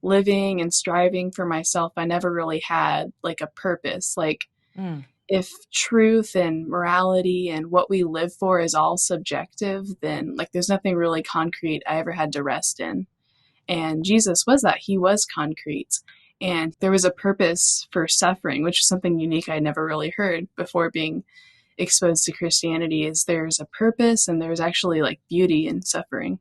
living and striving for myself, I never really had like a purpose. Like, Mm. if truth and morality and what we live for is all subjective, then like there's nothing really concrete I ever had to rest in. And Jesus was that. He was concrete. And there was a purpose for suffering, which is something unique I never really heard before being exposed to Christianity. Is there's a purpose and there's actually like beauty in suffering.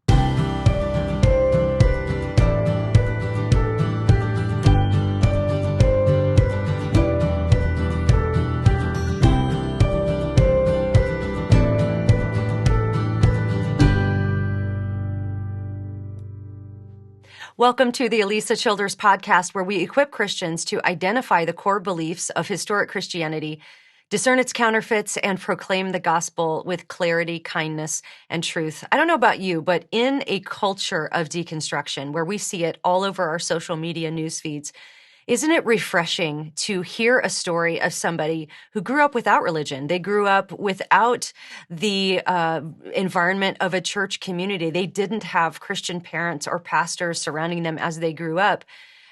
Welcome to the Alisa Childers podcast, where we equip Christians to identify the core beliefs of historic Christianity, discern its counterfeits, and proclaim the gospel with clarity, kindness, and truth. I don't know about you, but in a culture of deconstruction, where we see it all over our social media news feeds, isn't it refreshing to hear a story of somebody who grew up without religion? They grew up without the environment of a church community. They didn't have Christian parents or pastors surrounding them as they grew up.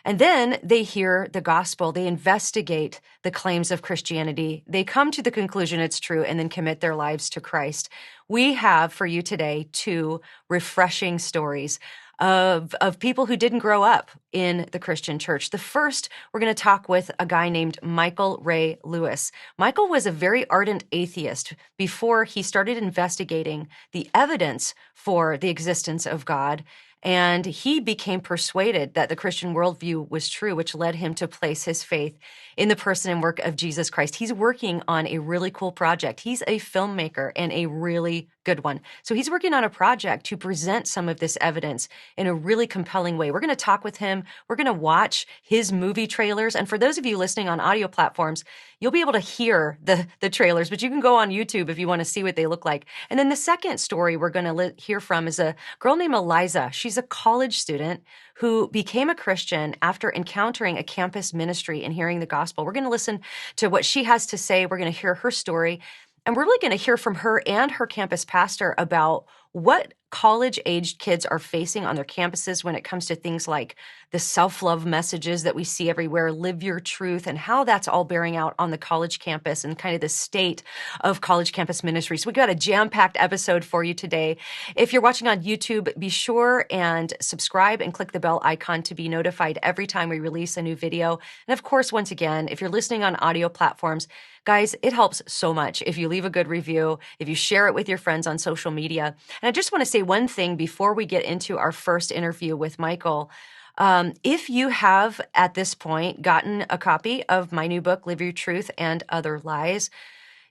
And then they hear the gospel, they investigate the claims of Christianity, they come to the conclusion it's true, and then commit their lives to Christ. We have for you today two refreshing stories of people who didn't grow up in the Christian church. The first, we're going to talk with a guy named Michael Ray Lewis. Michael was a very ardent atheist before he started investigating the evidence for the existence of God. And he became persuaded that the Christian worldview was true, which led him to place his faith in the person and work of Jesus Christ. He's working on a really cool project. He's a filmmaker and a really good one. So he's working on a project to present some of this evidence in a really compelling way. We're going to talk with him. We're going to watch his movie trailers. And for those of you listening on audio platforms, you'll be able to hear the trailers, but you can go on YouTube if you want to see what they look like. And then the second story we're going to hear from is a girl named Eliza. She's a college student who became a Christian after encountering a campus ministry and hearing the gospel. We're going to listen to what she has to say. We're going to hear her story. And we're really going to hear from her and her campus pastor about what college-aged kids are facing on their campuses when it comes to things like the self-love messages that we see everywhere, live your truth, and how that's all bearing out on the college campus and kind of the state of college campus ministry. So we got a jam-packed episode for you today. If you're watching on YouTube, be sure and subscribe and click the bell icon to be notified every time we release a new video. And of course, once again, if you're listening on audio platforms, guys, it helps so much if you leave a good review, if you share it with your friends on social media. And I just want to say one thing before we get into our first interview with Michael. If you have at this point gotten a copy of my new book, Live Your Truth and Other Lies,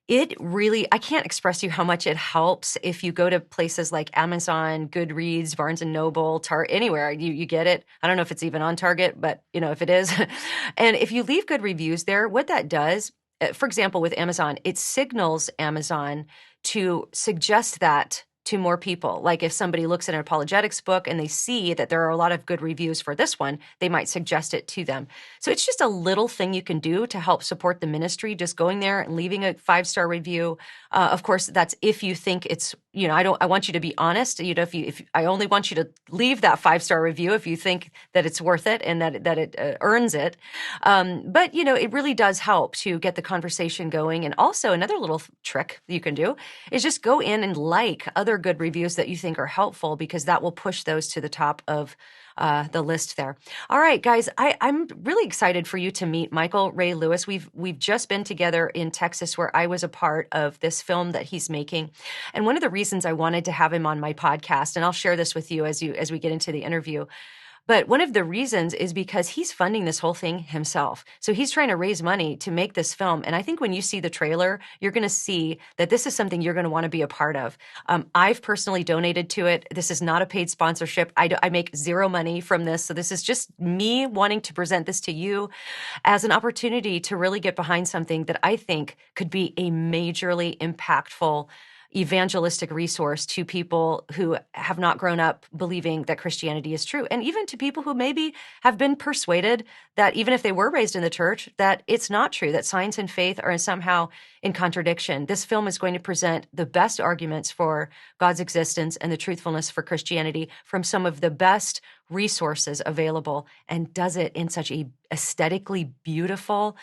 it really, I can't express to you how much it helps if you go to places like Amazon, Goodreads, Barnes and Noble, anywhere, you get it. I don't know if it's even on Target, but if it is. And if you leave good reviews there, what that does, for example, with Amazon, it signals Amazon to suggest that to more people. Like if somebody looks at an apologetics book and they see that there are a lot of good reviews for this one, they might suggest it to them. So it's just a little thing you can do to help support the ministry, just going there and leaving a 5-star review. Of course, that's if you think it's, I want you to be honest. If I only want you to leave that 5-star review if you think that it's worth it and that it earns it. But it really does help to get the conversation going. And also another little trick you can do is just go in and like other good reviews that you think are helpful, because that will push those to the top of the list there. All right, guys, I'm really excited for you to meet Michael Ray Lewis. We've just been together in Texas, where I was a part of this film that he's making. And one of the reasons I wanted to have him on my podcast, and I'll share this with you as we get into the interview, but one of the reasons is because he's funding this whole thing himself. So he's trying to raise money to make this film. And I think when you see the trailer, you're going to see that this is something you're going to want to be a part of. I've personally donated to it. This is not a paid sponsorship. I make zero money from this. So this is just me wanting to present this to you as an opportunity to really get behind something that I think could be a majorly impactful evangelistic resource to people who have not grown up believing that Christianity is true, and even to people who maybe have been persuaded that even if they were raised in the church, that it's not true, that science and faith are somehow in contradiction. This film is going to present the best arguments for God's existence and the truthfulness for Christianity from some of the best resources available, and does it in such a aesthetically beautiful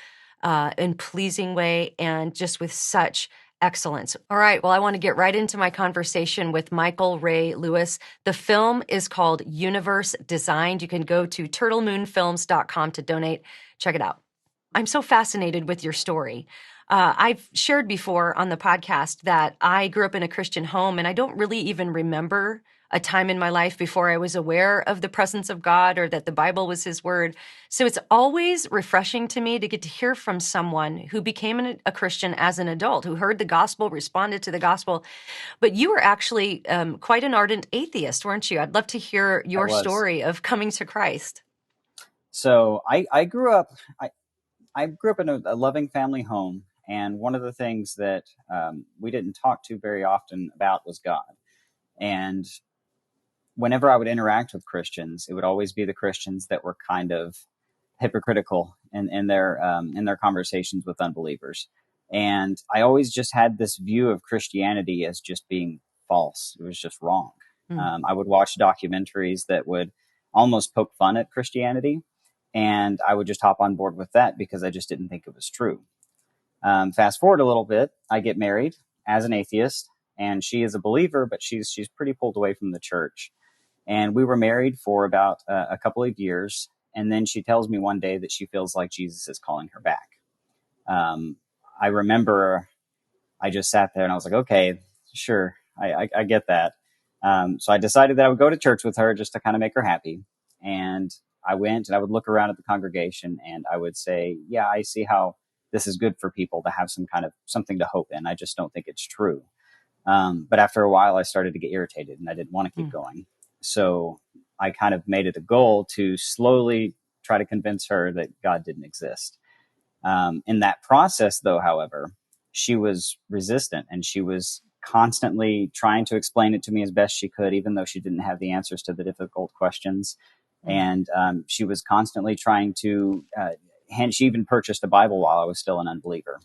and pleasing way, and just with such excellence. All right. Well, I want to get right into my conversation with Michael Ray Lewis. The film is called Universe Designed. You can go to turtlemoonfilms.com to donate. Check it out. I'm so fascinated with your story. I've shared before on the podcast that I grew up in a Christian home, and I don't really even remember a time in my life before I was aware of the presence of God or that the Bible was his word. So it's always refreshing to me to get to hear from someone who became a Christian as an adult, who heard the gospel, responded to the gospel. But you were actually quite an ardent atheist, weren't you? I'd love to hear your story of coming to Christ. So I grew up, I grew up in a loving family home. And one of the things that we didn't talk to very often about was God. And whenever I would interact with Christians, it would always be the Christians that were kind of hypocritical in their conversations with unbelievers. And I always just had this view of Christianity as just being false. It was just wrong. I would watch documentaries that would almost poke fun at Christianity, and I would just hop on board with that because I just didn't think it was true. Fast forward a little bit, I get married as an atheist, and she is a believer, but she's pretty pulled away from the church. And we were married for about a couple of years. And then she tells me one day that she feels like Jesus is calling her back. I remember I just sat there and I was like, okay, sure. I get that. So I decided that I would go to church with her just to kind of make her happy. And I went and I would look around at the congregation and I would say, yeah, I see how this is good for people to have some kind of something to hope in. I just don't think it's true. But after a while, I started to get irritated and I didn't want to keep going. So I kind of made it a goal to slowly try to convince her that God didn't exist. In that process, though, however, she was resistant and she was constantly trying to explain it to me as best she could, even though she didn't have the answers to the difficult questions. And she was constantly trying to, she even purchased a Bible while I was still an unbeliever.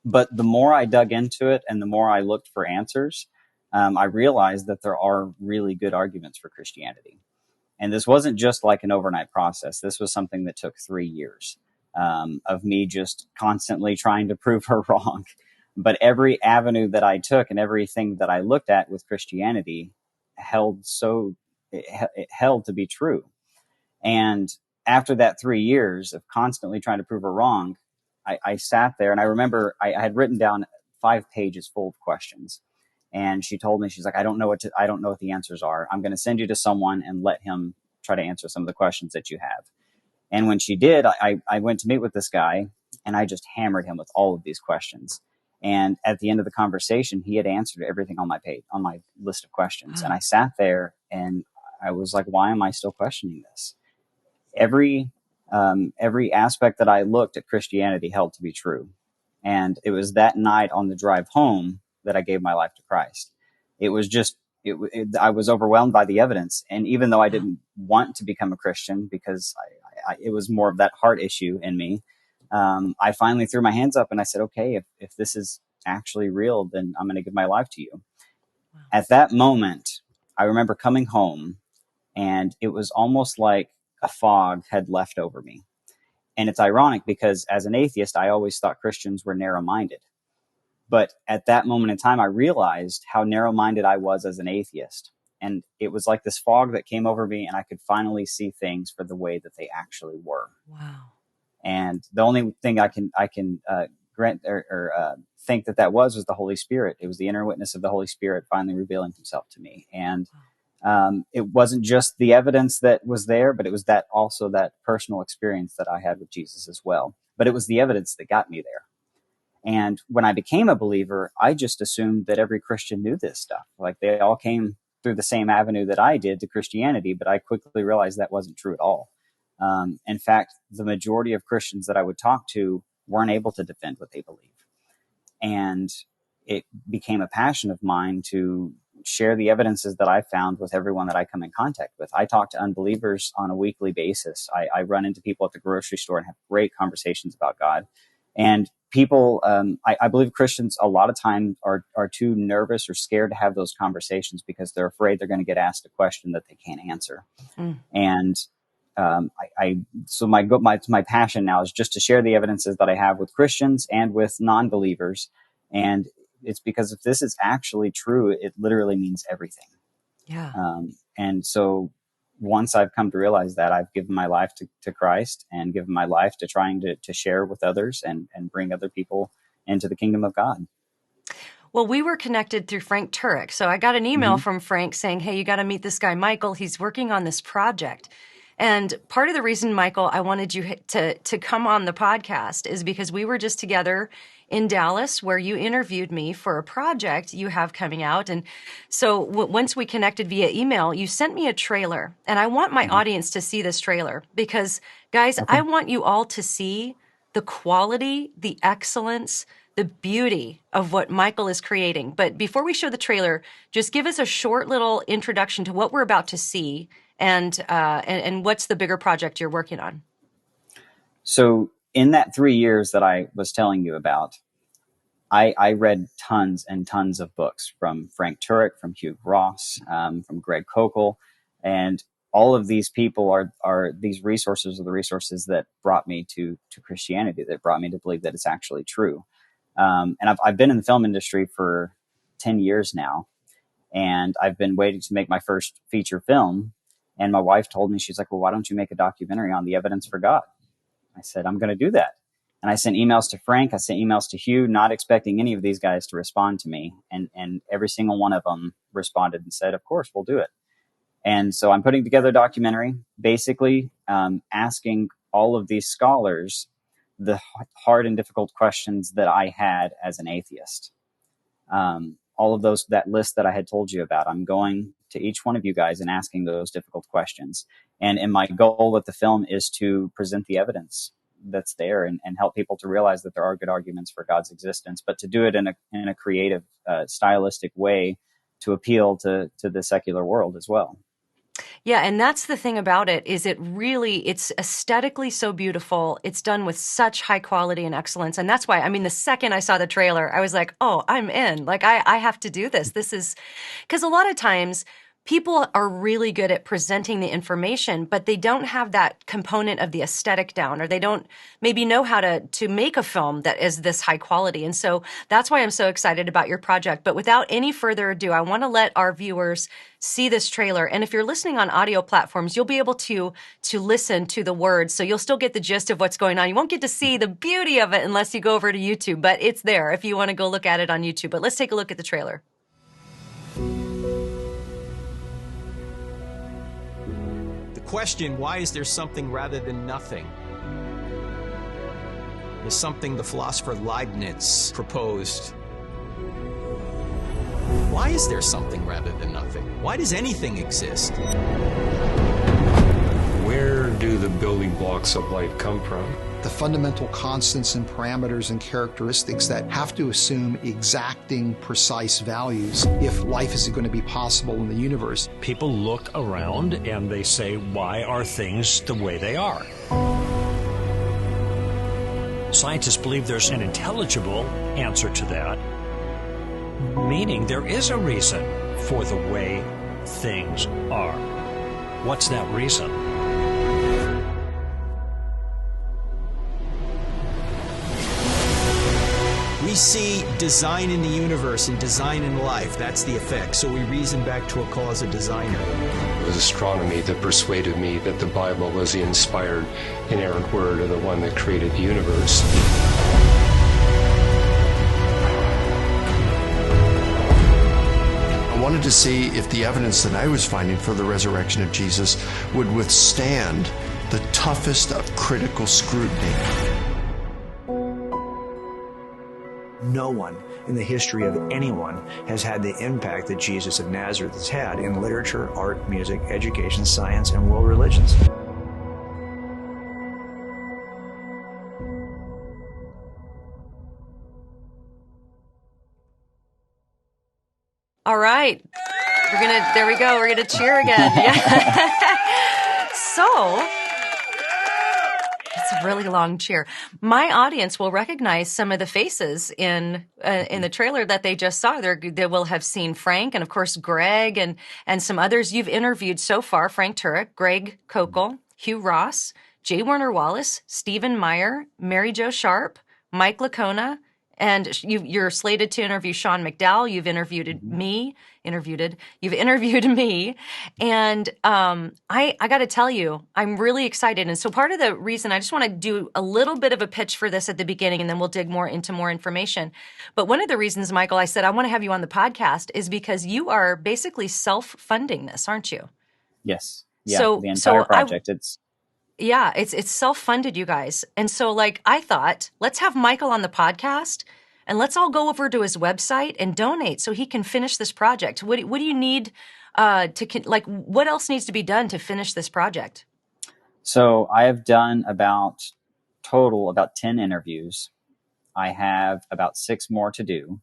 But the more I dug into it and the more I looked for answers, I realized that there are really good arguments for Christianity. And this wasn't just like an overnight process. This was something that took 3 years of me just constantly trying to prove her wrong. But every avenue that I took and everything that I looked at with Christianity it held to be true. And after that 3 years of constantly trying to prove her wrong, I sat there and I remember I had written down 5 pages full of questions. And she told me, she's like, I don't know what the answers are. I'm going to send you to someone and let him try to answer some of the questions that you have. And when she did, I went to meet with this guy and I just hammered him with all of these questions. And at the end of the conversation, he had answered everything on my list of questions. And I sat there and I was like, why am I still questioning this? Every aspect that I looked at Christianity held to be true. And it was that night on the drive home that I gave my life to Christ. It was just, I was overwhelmed by the evidence. And even though I didn't want to become a Christian because it was more of that heart issue in me, I finally threw my hands up and I said, okay, if this is actually real, then I'm going to give my life to you. Wow. At that moment, I remember coming home and it was almost like a fog had left over me. And it's ironic because as an atheist, I always thought Christians were narrow-minded. But at that moment in time, I realized how narrow-minded I was as an atheist. And it was like this fog that came over me and I could finally see things for the way that they actually were. Wow. And the only thing I can grant or think that was the Holy Spirit. It was the inner witness of the Holy Spirit finally revealing himself to me. And it wasn't just the evidence that was there, but it was that personal experience that I had with Jesus as well. But it was the evidence that got me there. And when I became a believer, I just assumed that every Christian knew this stuff. Like they all came through the same avenue that I did to Christianity, but I quickly realized that wasn't true at all. In fact, the majority of Christians that I would talk to weren't able to defend what they believe. And it became a passion of mine to share the evidences that I found with everyone that I come in contact with. I talk to unbelievers on a weekly basis. I run into people at the grocery store and have great conversations about God. And people, I believe Christians a lot of times are too nervous or scared to have those conversations because they're afraid they're going to get asked a question that they can't answer. And so my passion now is just to share the evidences that I have with Christians and with non-believers. And it's because if this is actually true, it literally means everything. Yeah. And so once I've come to realize that, I've given my life to Christ and given my life to trying to share with others and bring other people into the kingdom of God. Well, we were connected through Frank Turek. So I got an email from Frank saying, hey, you got to meet this guy, Michael. He's working on this project. And part of the reason, Michael, I wanted you to come on the podcast is because we were just together in Dallas where you interviewed me for a project you have coming out. And so once we connected via email, you sent me a trailer. And I want my audience to see this trailer because, guys, I want you all to see the quality, the excellence, the beauty of what Michael is creating. But before we show the trailer, just give us a short little introduction to what we're about to see and what's the bigger project you're working on. So in that 3 years that I was telling you about, I read tons and tons of books from Frank Turek, from Hugh Ross, from Greg Koukl, and all of these people are these resources are the resources that brought me to Christianity, that brought me to believe that it's actually true. And I've been in the film industry for 10 years now, and I've been waiting to make my first feature film. And my wife told me, she's like, well, why don't you make a documentary on the evidence for God? I said, I'm going to do that. And I sent emails to Frank. I sent emails to Hugh, not expecting any of these guys to respond to me. And every single one of them responded and said, of course, we'll do it. And so I'm putting together a documentary, basically asking all of these scholars the hard and difficult questions that I had as an atheist. All of those, that list that I had told you about, I'm going to each one of you guys and asking those difficult questions. And my goal with the film is to present the evidence that's there and help people to realize that there are good arguments for God's existence, but to do it in a creative, stylistic way to appeal to the secular world as well. Yeah, and that's the thing about it is it's aesthetically so beautiful. It's done with such high quality and excellence. And that's why, I mean, the second I saw the trailer, I was like, oh, I'm in. Like, I have to do this. This is because a lot of times people are really good at presenting the information, but they don't have that component of the aesthetic down, or they don't maybe know how to make a film that is this high quality. And so that's why I'm so excited about your project. But without any further ado, I want to let our viewers see this trailer. And if you're listening on audio platforms, you'll be able to listen to the words. So you'll still get the gist of what's going on. You won't get to see the beauty of it unless you go over to YouTube, but it's there if you want to go look at it on YouTube. But let's take a look at the trailer. Question, why is there something rather than nothing? Is something the philosopher Leibniz proposed. Why is there something rather than nothing? Why does anything exist? Where do the building blocks of life come from? The fundamental constants and parameters and characteristics that have to assume exacting, precise values if life is going to be possible in the universe. People look around and they say, why are things the way they are? Scientists believe there's an intelligible answer to that, meaning there is a reason for the way things are. What's that reason? We see design in the universe and design in life. That's the effect. So we reason back to a cause, a designer. It was astronomy that persuaded me that the Bible was the inspired, inerrant word of the one that created the universe. I wanted to see if the evidence that I was finding for the resurrection of Jesus would withstand the toughest of critical scrutiny. No one in the history of anyone has had the impact that Jesus of Nazareth has had in literature, art, music, education, science, and world religions. All right. There we go. We're going to cheer again. Yeah. So, it's a really long cheer. My audience will recognize some of the faces in the trailer that they just saw. They will have seen Frank and, of course, Greg and some others you've interviewed so far. Frank Turek, Greg Kokel, Hugh Ross, J. Warner Wallace, Stephen Meyer, Mary Jo Sharp, Mike Lacona, and you're slated to interview Sean McDowell. You've interviewed me, You've interviewed me, and I got to tell you, I'm really excited. And so part of the reason I just want to do a little bit of a pitch for this at the beginning, and then we'll dig more into more information. But one of the reasons, Michael, I said I want to have you on the podcast is because you are basically self-funding this, aren't you? Yes. Yeah. The entire project. It's self-funded, you guys. And so I thought, let's have Michael on the podcast and let's all go over to his website and donate so he can finish this project. What do you need what else needs to be done to finish this project? So I have done about 10 interviews. I have about 6 more to do.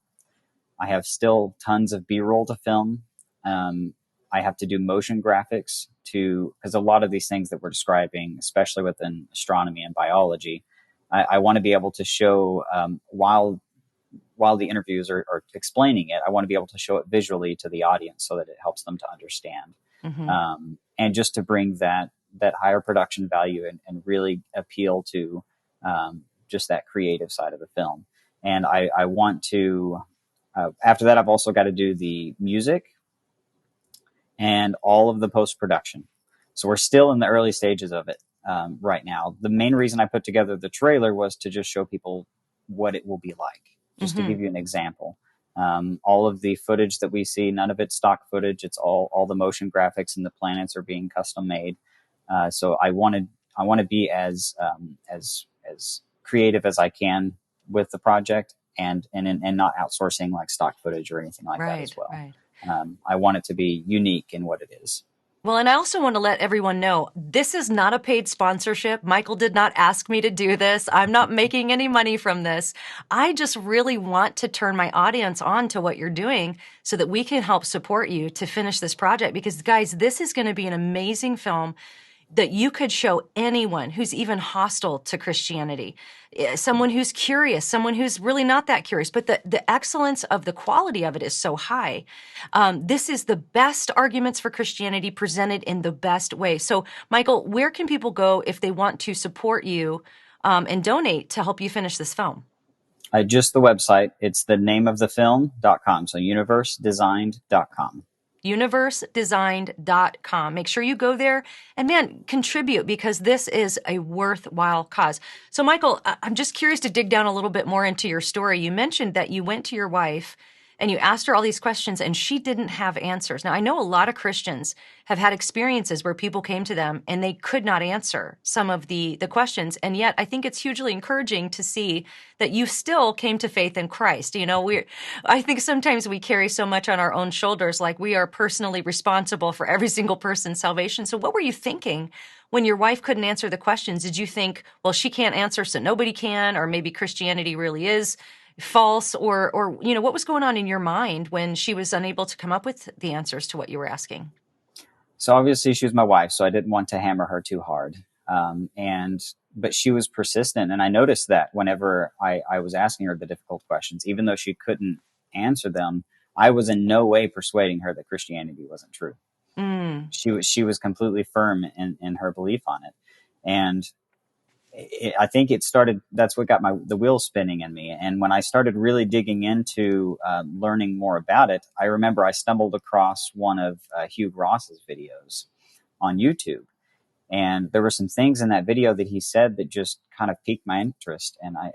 I have still tons of B-roll to film. I have to do motion graphics because a lot of these things that we're describing, especially within astronomy and biology, I want to be able to show while the interviews are explaining it, I want to be able to show it visually to the audience so that it helps them to understand. Mm-hmm. And just to bring that higher production value and really appeal to just that creative side of the film. And I want to, after that, I've also got to do the music and all of the post-production. So we're still in the early stages of it right now. The main reason I put together the trailer was to just show people what it will be like, just to give you an example. All of the footage that we see, none of it's stock footage. It's all the motion graphics, and the planets are being custom made. So I want to be as creative as I can with the project, and not outsourcing like stock footage or anything like that as well. Right. I want it to be unique in what it is. Well, and I also want to let everyone know, this is not a paid sponsorship. Michael did not ask me to do this. I'm not making any money from this. I just really want to turn my audience on to what you're doing so that we can help support you to finish this project. Because, guys, this is going to be an amazing film that you could show anyone who's even hostile to Christianity, someone who's curious, someone who's really not that curious, but the excellence of the quality of it is so high. This is the best arguments for Christianity presented in the best way. So, Michael, where can people go if they want to support you and donate to help you finish this film? Just the website. It's the nameofthefilm.com. So universedesigned.com. universedesigned.com. Make sure you go there and, man, contribute, because this is a worthwhile cause. So, Michael, I'm just curious to dig down a little bit more into your story. You mentioned that you went to your wife and you asked her all these questions and she didn't have answers. Now, I know a lot of Christians have had experiences where people came to them and they could not answer some of the questions. And yet I think it's hugely encouraging to see that you still came to faith in Christ. You know, I think sometimes we carry so much on our own shoulders, like we are personally responsible for every single person's salvation. So what were you thinking when your wife couldn't answer the questions? Did you think, well, she can't answer, so nobody can, or maybe Christianity really is false, or what was going on in your mind when she was unable to come up with the answers to what you were asking? So obviously she was my wife, so I didn't want to hammer her too hard. But she was persistent, and I noticed that whenever I was asking her the difficult questions, even though she couldn't answer them, I was in no way persuading her that Christianity wasn't true. She was completely firm in her belief on it, and I think it started. That's what got the wheels spinning in me. And when I started really digging into learning more about it, I remember I stumbled across one of Hugh Ross's videos on YouTube, and there were some things in that video that he said that just kind of piqued my interest. And I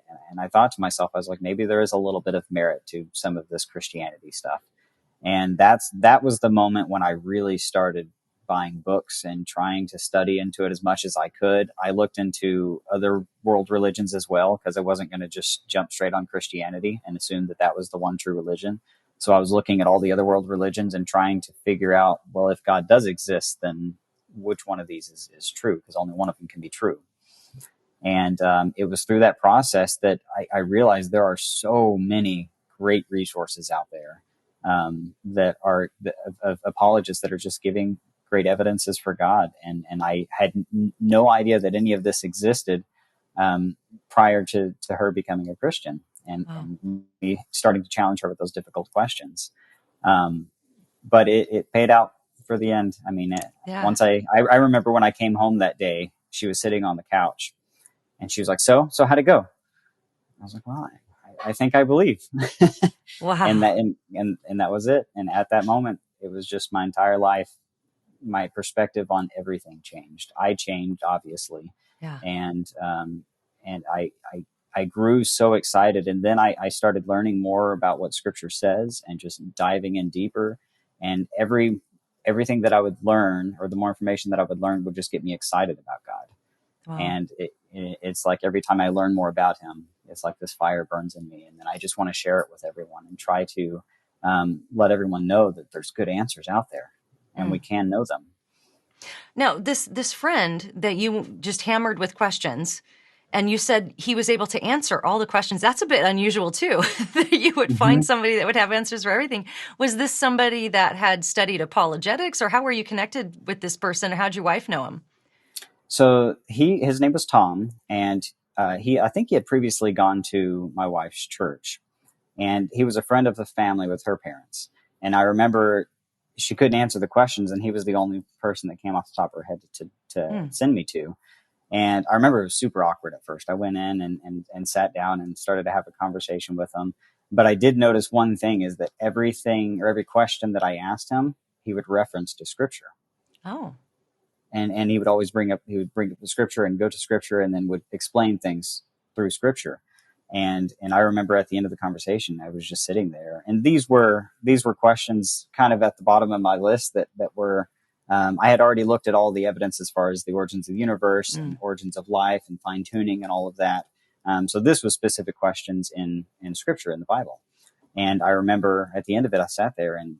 thought to myself, I was like, maybe there is a little bit of merit to some of this Christianity stuff. And that was the moment when I really started buying books and trying to study into it as much as I could. I looked into other world religions as well, because I wasn't going to just jump straight on Christianity and assume that was the one true religion. So I was looking at all the other world religions and trying to figure out, well, if God does exist, then which one of these is true? Because only one of them can be true. And it was through that process that I realized there are so many great resources out there. that are of apologists that are just giving great evidences for God. And I had no idea that any of this existed prior to her becoming a Christian and me starting to challenge her with those difficult questions. But it paid out for the end. I mean, once I remember when I came home that day, she was sitting on the couch and she was like, so how'd it go? I was like, well, I think I believe. Wow. And that was it. And at that moment, it was just my entire life. My perspective on everything changed. I changed, obviously. Yeah. And I grew so excited. And then I started learning more about what Scripture says and just diving in deeper. And everything that I would learn, or the more information that I would learn, would just get me excited about God. Wow. And it's like every time I learn more about him, it's like this fire burns in me. And then I just want to share it with everyone and try to let everyone know that there's good answers out there and we can know them. Now, this friend that you just hammered with questions, and you said he was able to answer all the questions. That's a bit unusual too, that you would find somebody that would have answers for everything. Was this somebody that had studied apologetics, or how were you connected with this person, or how'd your wife know him? So his name was Tom, and I think he had previously gone to my wife's church, and he was a friend of the family with her parents. And I remember she couldn't answer the questions, and he was the only person that came off the top of her head to send me to. And I remember it was super awkward at first. I went in and sat down and started to have a conversation with him. But I did notice one thing, is that every question that I asked him, he would reference to Scripture. Oh. And he would always bring up the Scripture and go to Scripture and then would explain things through Scripture. And I remember at the end of the conversation, I was just sitting there, and these were questions kind of at the bottom of my list that were, I had already looked at all the evidence as far as the origins of the universe and origins of life and fine tuning and all of that. So this was specific questions in Scripture, in the Bible. And I remember at the end of it, I sat there and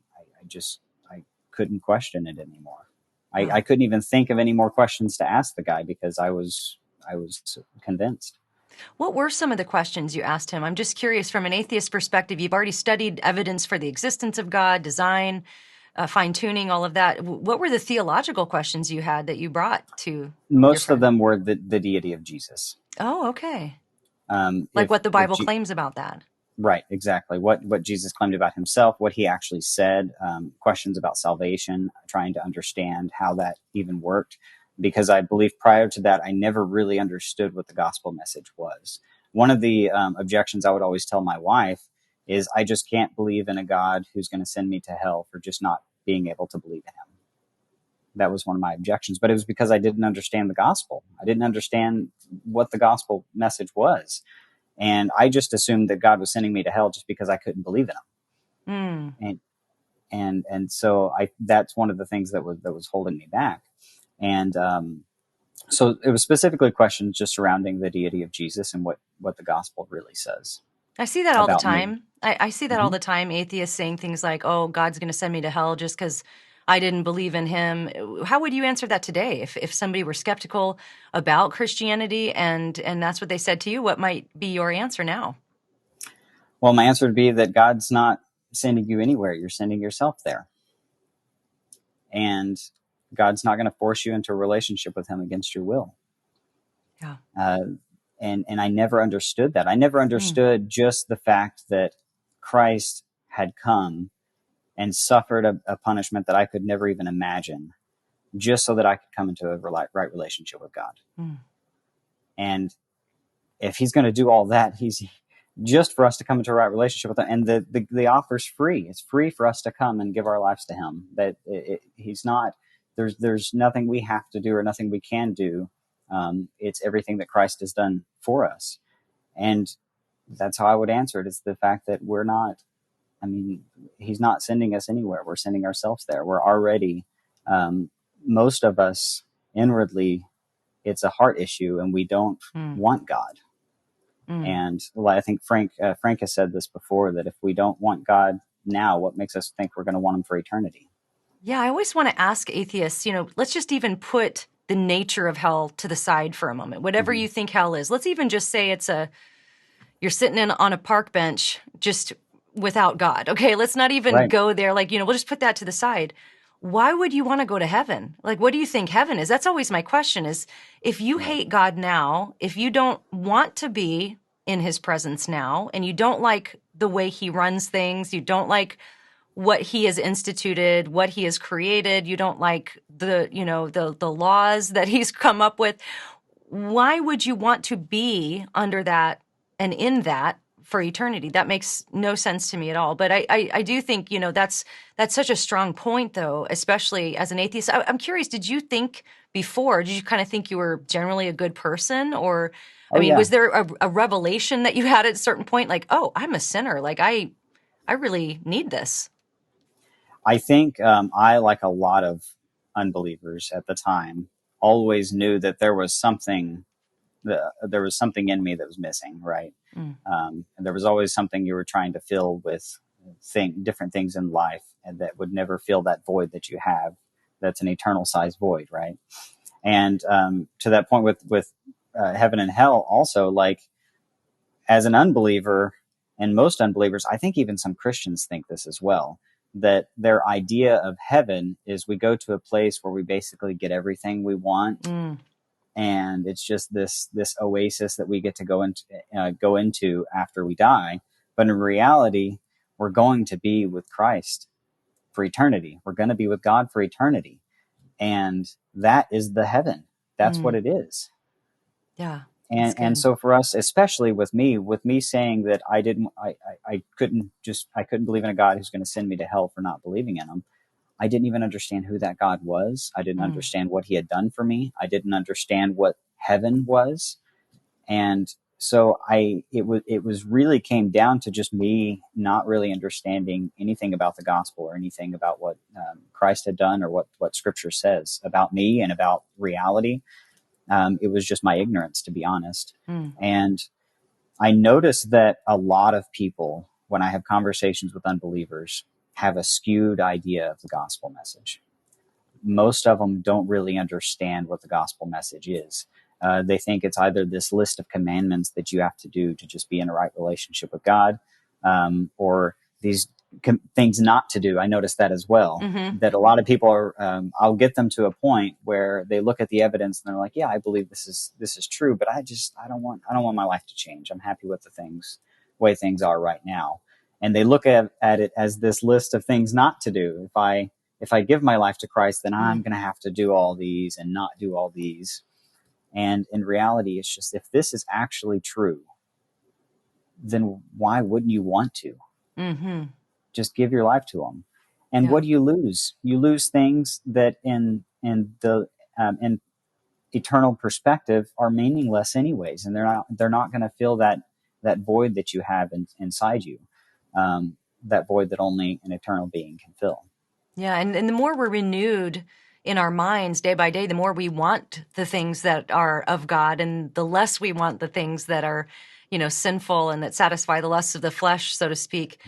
I couldn't question it anymore. I couldn't even think of any more questions to ask the guy because I was convinced. What were some of the questions you asked him? I'm just curious, from an atheist perspective, you've already studied evidence for the existence of God, design, fine-tuning, all of that. What were the theological questions you had that you brought to Most of them were the deity of Jesus. Oh, okay. Like what the Bible claims about that. Right, exactly. What Jesus claimed about himself, what he actually said, questions about salvation, trying to understand how that even worked. Because I believe prior to that, I never really understood what the gospel message was. One of the objections I would always tell my wife is I just can't believe in a God who's going to send me to hell for just not being able to believe in him. That was one of my objections. But it was because I didn't understand the gospel. I didn't understand what the gospel message was. And I just assumed that God was sending me to hell just because I couldn't believe in him. And so that's one of the things that was holding me back. And so it was specifically questions just surrounding the deity of Jesus and what the gospel really says. I see that all the time. I see that all the time, atheists saying things like, oh, God's going to send me to hell just because I didn't believe in him. How would you answer that today? If somebody were skeptical about Christianity and that's what they said to you, what might be your answer now? Well, my answer would be that God's not sending you anywhere. You're sending yourself there. And God's not going to force you into a relationship with him against your will. Yeah. And I never understood that. I never understood just the fact that Christ had come and suffered a punishment that I could never even imagine, just so that I could come into a right relationship with God. And if he's going to do all that, he's just for us to come into a right relationship with him. And the offer's free. It's free for us to come and give our lives to him. That he's not, there's nothing we have to do or nothing we can do. It's everything that Christ has done for us. And that's how I would answer it. It's the fact that we're not, he's not sending us anywhere. We're sending ourselves there. We're already, most of us inwardly, it's a heart issue and we don't want God. And I think Frank has said this before, that if we don't want God now, what makes us think we're going to want him for eternity? Yeah, I always want to ask atheists, let's just even put the nature of hell to the side for a moment. Whatever you think hell is, let's even just say you're sitting on a park bench, just without God. Okay, let's not even Right. go there. Like, we'll just put that to the side. Why would you want to go to heaven? Like, what do you think heaven is? That's always my question is, if you Right. hate God now, if you don't want to be in his presence now, and you don't like the way he runs things, you don't like what he has instituted, what he has created, you don't like the laws that he's come up with, why would you want to be under that and in that for eternity? That makes no sense to me at all. But I do think, that's such a strong point, though, especially as an atheist. I'm curious, did you kind of think you were generally a good person? Or, I Oh mean, yeah. was there a revelation that you had at a certain point? Like, oh, I'm a sinner. Like, I really need this. I think I, like a lot of unbelievers at the time, always knew that there was something in me that was missing, right? Mm. And there was always something you were trying to fill with different things in life, and that would never fill that void that you have. That's an eternal size void, right? And to that point with heaven and hell, also, like, as an unbeliever, and most unbelievers, I think even some Christians think this as well, that their idea of heaven is we go to a place where we basically get everything we want. Mm. And it's just this oasis that we get to go into after we die. But in reality, we're going to be with Christ for eternity. We're going to be with God for eternity, and that is the heaven. That's what it is. Yeah. And so for us, especially with me saying that I couldn't believe in a God who's going to send me to hell for not believing in him. I didn't even understand who that God was. I didn't understand what he had done for me. I didn't understand what heaven was. And so it was really came down to just me not really understanding anything about the gospel or anything about what Christ had done or what scripture says about me and about reality. It was just my ignorance, to be honest. And I noticed that a lot of people, when I have conversations with unbelievers, have a skewed idea of the gospel message. Most of them don't really understand what the gospel message is. They think it's either this list of commandments that you have to do to just be in a right relationship with God, or these things not to do. I noticed that as well. Mm-hmm. That a lot of people are. I'll get them to a point where they look at the evidence and they're like, "Yeah, I believe this is true, but I don't want my life to change. I'm happy with the way things are right now." And they look at it as this list of things not to do. If I give my life to Christ, then I'm going to have to do all these and not do all these. And in reality, it's just, if this is actually true, then why wouldn't you want to? Mm-hmm. Just give your life to him. And what do you lose? You lose things that in eternal perspective are meaningless anyways, and they're not going to fill that void that you have inside you, that void that only an eternal being can fill. Yeah, and the more we're renewed in our minds day by day, the more we want the things that are of God, and the less we want the things that are, sinful and that satisfy the lusts of the flesh, so to speak.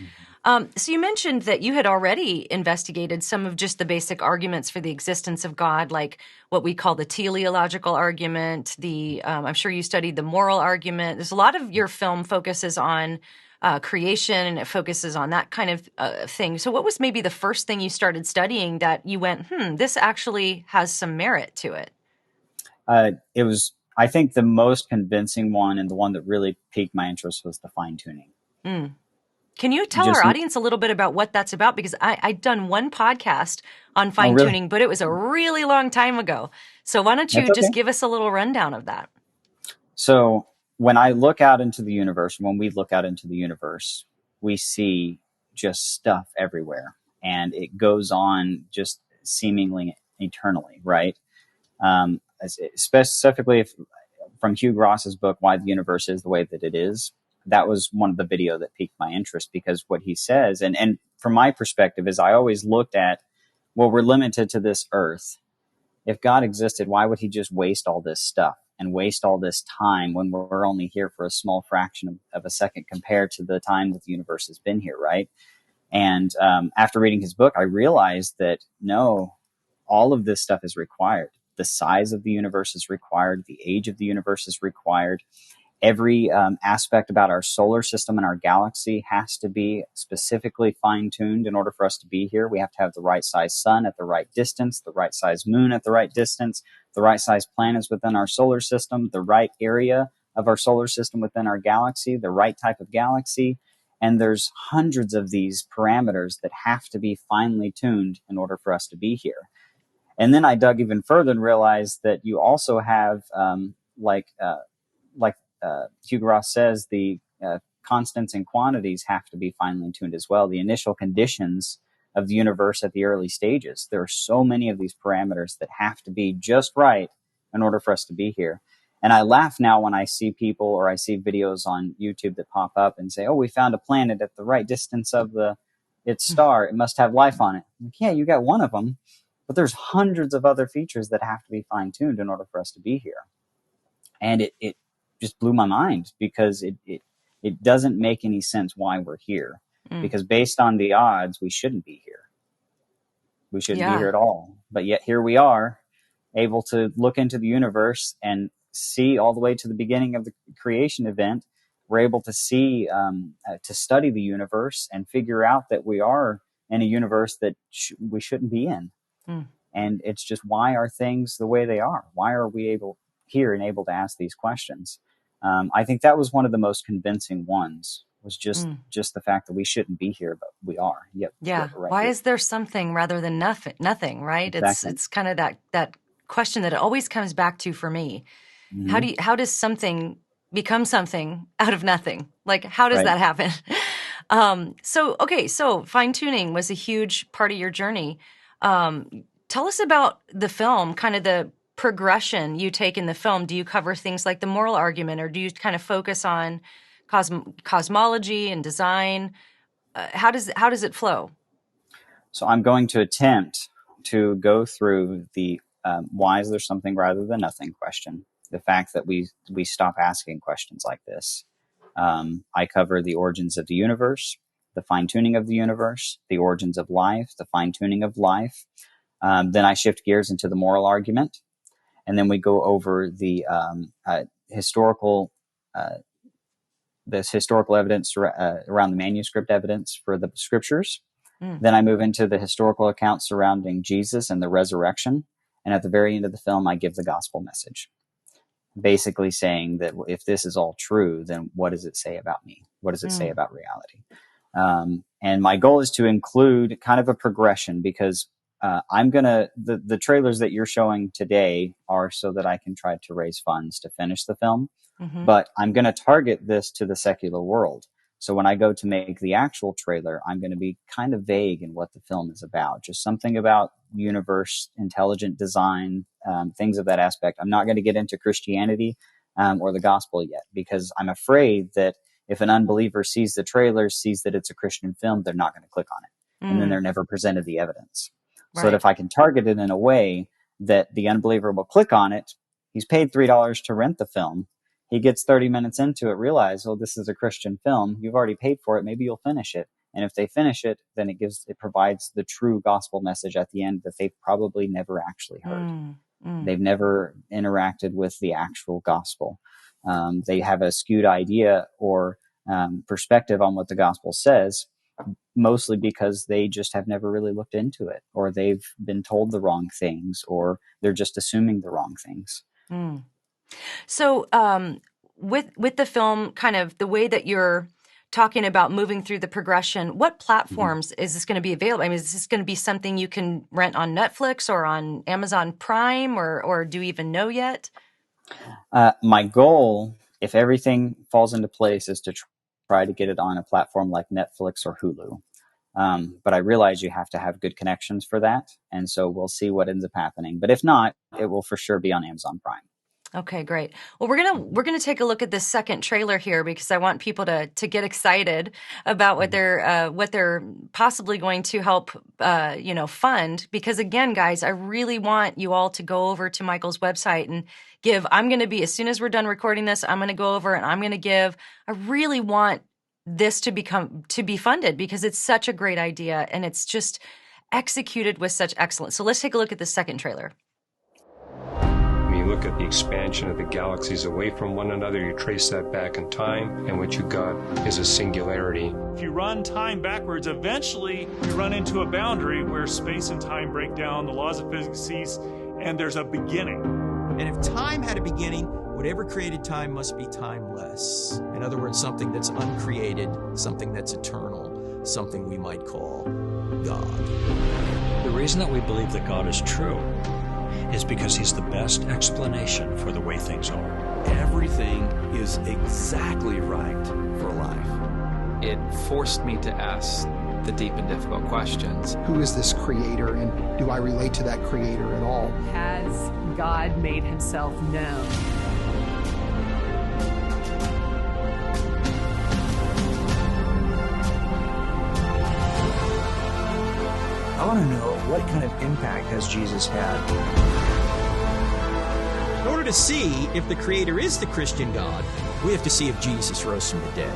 So you mentioned that you had already investigated some of just the basic arguments for the existence of God, like what we call the teleological argument. I'm sure you studied the moral argument. There's a lot of your film focuses on creation, and it focuses on that kind of thing. So what was maybe the first thing you started studying that you went, this actually has some merit to it? It was, I think, the most convincing one, and the one that really piqued my interest, was the fine-tuning. Can you tell our audience a little bit about what that's about? Because I'd done one podcast on fine-tuning, but it was a really long time ago. So why don't you just give us a little rundown of that? So when we look out into the universe, we see just stuff everywhere, and it goes on just seemingly eternally, right? Specifically from Hugh Ross's book, Why the Universe is the Way That It Is. That was one of the video that piqued my interest, because what he says, and from my perspective, is I always looked at, well, we're limited to this earth. If God existed, why would he just waste all this stuff and waste all this time when we're only here for a small fraction of a second compared to the time that the universe has been here, right? And after reading his book, I realized that no, all of this stuff is required. The size of the universe is required. The age of the universe is required. Every aspect about our solar system and our galaxy has to be specifically fine-tuned in order for us to be here. We have to have the right size sun at the right distance, the right size moon at the right distance, the right size planets within our solar system, the right area of our solar system within our galaxy, the right type of galaxy. And there's hundreds of these parameters that have to be finely tuned in order for us to be here. And then I dug even further and realized that you also have, Hugo Ross says, the constants and quantities have to be finely tuned as well. The initial conditions of the universe at the early stages. There are so many of these parameters that have to be just right in order for us to be here. And I laugh now when I see people or I see videos on YouTube that pop up and say, oh, we found a planet at the right distance of its star. It must have life on it. Like, yeah, you got one of them, but there's hundreds of other features that have to be fine-tuned in order for us to be here. And it just blew my mind because it doesn't make any sense why we're here. Because based on the odds, we shouldn't be here. We shouldn't be here at all. But yet here we are, able to look into the universe and see all the way to the beginning of the creation event. We're able to see, to study the universe and figure out that we are in a universe that we shouldn't be in. And it's just, why are things the way they are? Why are we here and able to ask these questions? I think that was one of the most convincing ones, was just the fact that we shouldn't be here, but we are. Yep. Yeah. Right. Why is there something rather than nothing, right? Exactly. It's kind of that question that it always comes back to for me. Mm-hmm. How does something become something out of nothing? Like, how does that happen? So fine tuning was a huge part of your journey. Tell us about the film, kind of the progression you take in the film. Do you cover things like the moral argument, or do you kind of focus on cosmology and design? How does it flow? So I'm going to attempt to go through the why is there something rather than nothing question. The fact that we stop asking questions like this. I cover the origins of the universe, the fine-tuning of the universe, the origins of life, the fine-tuning of life. Then I shift gears into the moral argument. And then we go over the historical evidence around the manuscript evidence for the scriptures. Then I move into the historical account surrounding Jesus and the resurrection. And at the very end of the film, I give the gospel message, basically saying that if this is all true, then what does it say about me? What does it say about reality? And my goal is to include kind of a progression, because the trailers that you're showing today are so that I can try to raise funds to finish the film. But I'm going to target this to the secular world. So when I go to make the actual trailer, I'm going to be kind of vague in what the film is about. Just something about universe, intelligent design, things of that aspect. I'm not going to get into Christianity or the gospel yet, because I'm afraid that if an unbeliever sees the trailer, sees that it's a Christian film, they're not going to click on it. And then they're never presented the evidence. So that if I can target it in a way that the unbeliever will click on it, he's paid $3 to rent the film. He gets 30 minutes into it, realize, oh, this is a Christian film. You've already paid for it. Maybe you'll finish it. And if they finish it, then it provides the true gospel message at the end that they've probably never actually heard. They've never interacted with the actual gospel. They have a skewed idea or perspective on what the gospel says, mostly because they just have never really looked into it, or they've been told the wrong things, or they're just assuming the wrong things. So with the film, kind of the way that you're talking about moving through the progression, what platforms is this going to be available? I mean, is this going to be something you can rent on Netflix or on Amazon Prime, or do you even know yet? My goal, if everything falls into place, is to try to get it on a platform like Netflix or Hulu. But I realize you have to have good connections for that. And so we'll see what ends up happening. But if not, it will for sure be on Amazon Prime. Okay, great. Well, we're gonna take a look at this second trailer here, because I want people to get excited about what they're possibly going to help fund. Because again, guys, I really want you all to go over to Michael's website and give. I'm going to be, as soon as we're done recording this, I'm going to go over and I'm going to give. I really want this to be funded, because it's such a great idea and it's just executed with such excellence. So let's take a look at the second trailer. look at the expansion of the galaxies away from one another, you trace that back in time, and what you got is a singularity. If you run time backwards, eventually you run into a boundary where space and time break down, the laws of physics cease, and there's a beginning. And if time had a beginning, whatever created time must be timeless. In other words, something that's uncreated, something that's eternal, something we might call God. The reason that we believe that God is true is because he's the best explanation for the way things are. Everything is exactly right for life. It forced me to ask the deep and difficult questions. Who is this creator, and do I relate to that creator at all? Has God made himself known? I want to know, what kind of impact has Jesus had? In order to see if the Creator is the Christian God, we have to see if Jesus rose from the dead.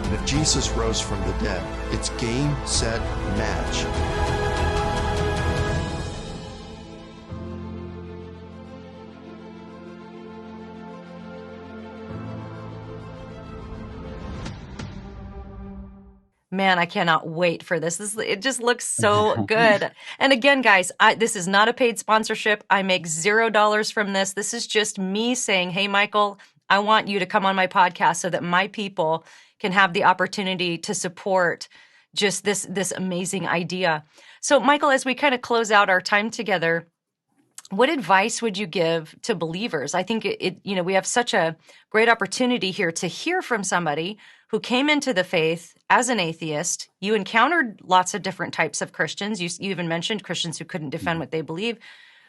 And if Jesus rose from the dead, it's game, set, match. Man, I cannot wait for this. It just looks so good. And again, guys, this is not a paid sponsorship. I make $0 from this. This is just me saying, hey, Michael, I want you to come on my podcast so that my people can have the opportunity to support just this amazing idea. So, Michael, as we kind of close out our time together, what advice would you give to believers? I think we have such a great opportunity here to hear from somebody who came into the faith as an atheist. You encountered lots of different types of Christians. You even mentioned Christians who couldn't defend what they believe.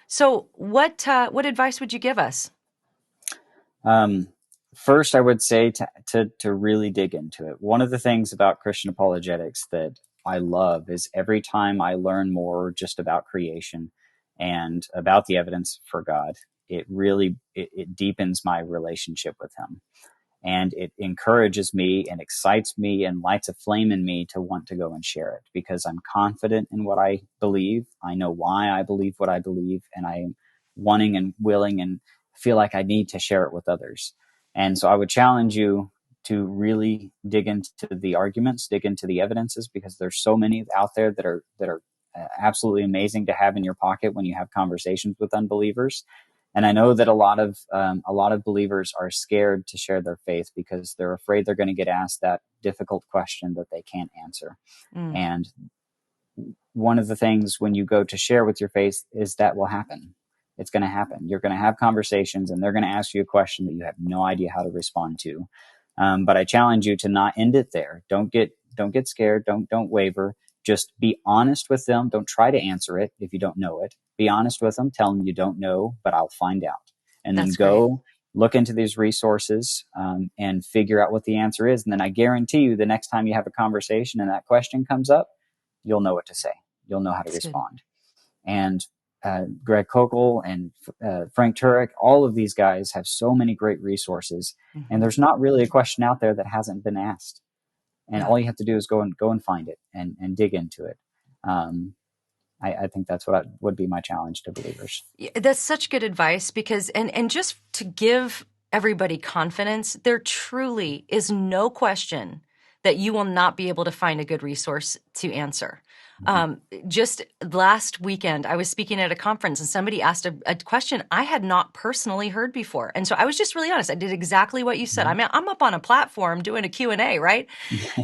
So what advice would you give us? First, I would say to really dig into it. One of the things about Christian apologetics that I love is every time I learn more just about creation and about the evidence for God, it really it deepens my relationship with him. And it encourages me and excites me and lights a flame in me to want to go and share it, because I'm confident in what I believe. I know why I believe what I believe, and I'm wanting and willing and feel like I need to share it with others. And so I would challenge you to really dig into the arguments, dig into the evidences, because there's so many out there that are absolutely amazing to have in your pocket when you have conversations with unbelievers. And I know that a lot of believers are scared to share their faith because they're afraid they're going to get asked that difficult question that they can't answer. And one of the things when you go to share with your faith is that will happen. It's going to happen. You're going to have conversations, and they're going to ask you a question that you have no idea how to respond to. But I challenge you to not end it there. Don't get scared. Don't waver. Just be honest with them. Don't try to answer it if you don't know it. Be honest with them. Tell them you don't know, but I'll find out. And then go look into these resources and figure out what the answer is. And then I guarantee you the next time you have a conversation and that question comes up, you'll know what to say. You'll know how to respond. And Greg Kokel and Frank Turek, all of these guys have so many great resources. And there's not really a question out there that hasn't been asked. And all you have to do is go and find it and dig into it. I think that's what would be my challenge to believers. That's such good advice, because and just to give everybody confidence, there truly is no question that you will not be able to find a good resource to answer. Just last weekend, I was speaking at a conference and somebody asked a question I had not personally heard before. And so I was just really honest. I did exactly what you said. I mean, I'm up on a platform doing a Q&A, right?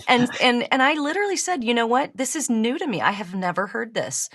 and I literally said, you know what? This is new to me. I have never heard this.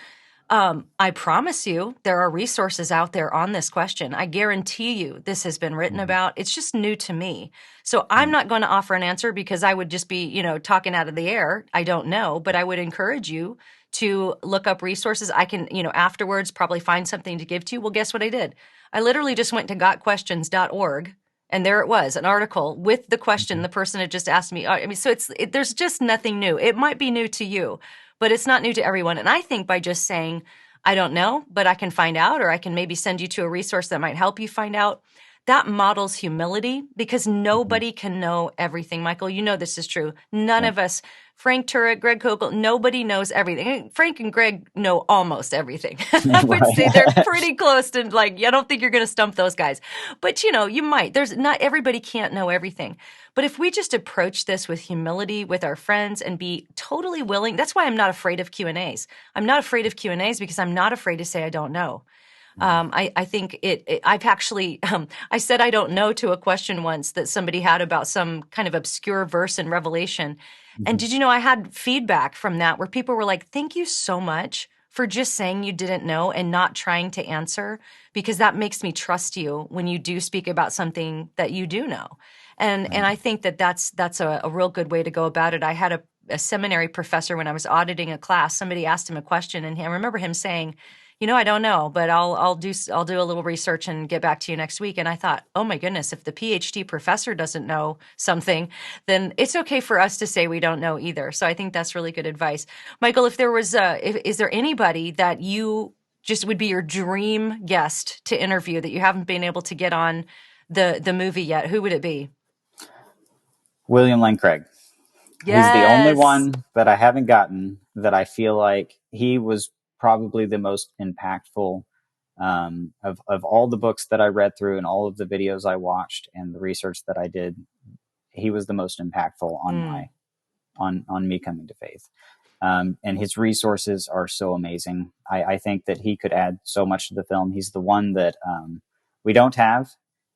I promise you there are resources out there on this question. I guarantee you this has been written about. It's just new to me. So I'm not going to offer an answer because I would just be, talking out of the air. I don't know, but I would encourage you to look up resources. I can, afterwards probably find something to give to you. Well, guess what I did? I literally just went to gotquestions.org. And there it was, an article with the question the person had just asked me. I mean, so there's just nothing new. It might be new to you, but it's not new to everyone. And I think by just saying, I don't know, but I can find out, or I can maybe send you to a resource that might help you find out, that models humility, because nobody can know everything. Michael, you know this is true. None of us, Frank Turek, Greg Kokel, nobody knows everything. Frank and Greg know almost everything. I would say they're pretty close to, like, I don't think you're going to stump those guys. But, you know, you might. There's not, everybody can't know everything. But if we just approach this with humility with our friends and be totally willing, that's why I'm not afraid of Q&As. I'm not afraid of Q&As because I'm not afraid to say I don't know. I think I've actually, I said I don't know to a question once that somebody had about some kind of obscure verse in Revelation. And did you know I had feedback from that where people were like, thank you so much for just saying you didn't know and not trying to answer, because that makes me trust you when you do speak about something that you do know. And I think that's a real good way to go about it. I had a seminary professor when I was auditing a class. Somebody asked him a question, and I remember him saying, you know, I don't know, but I'll do a little research and get back to you next week. And I thought, oh my goodness, if the PhD professor doesn't know something, then it's okay for us to say we don't know either. So I think that's really good advice. Michael, if there was, is there anybody that you just would be your dream guest to interview that you haven't been able to get on the movie yet? Who would it be? William Lane Craig. Yes. He's the only one that I haven't gotten that I feel like he was probably the most impactful of all the books that I read through and all of the videos I watched and the research that I did. He was the most impactful on on me coming to faith. And his resources are so amazing. I think that he could add so much to the film. He's the one that we don't have.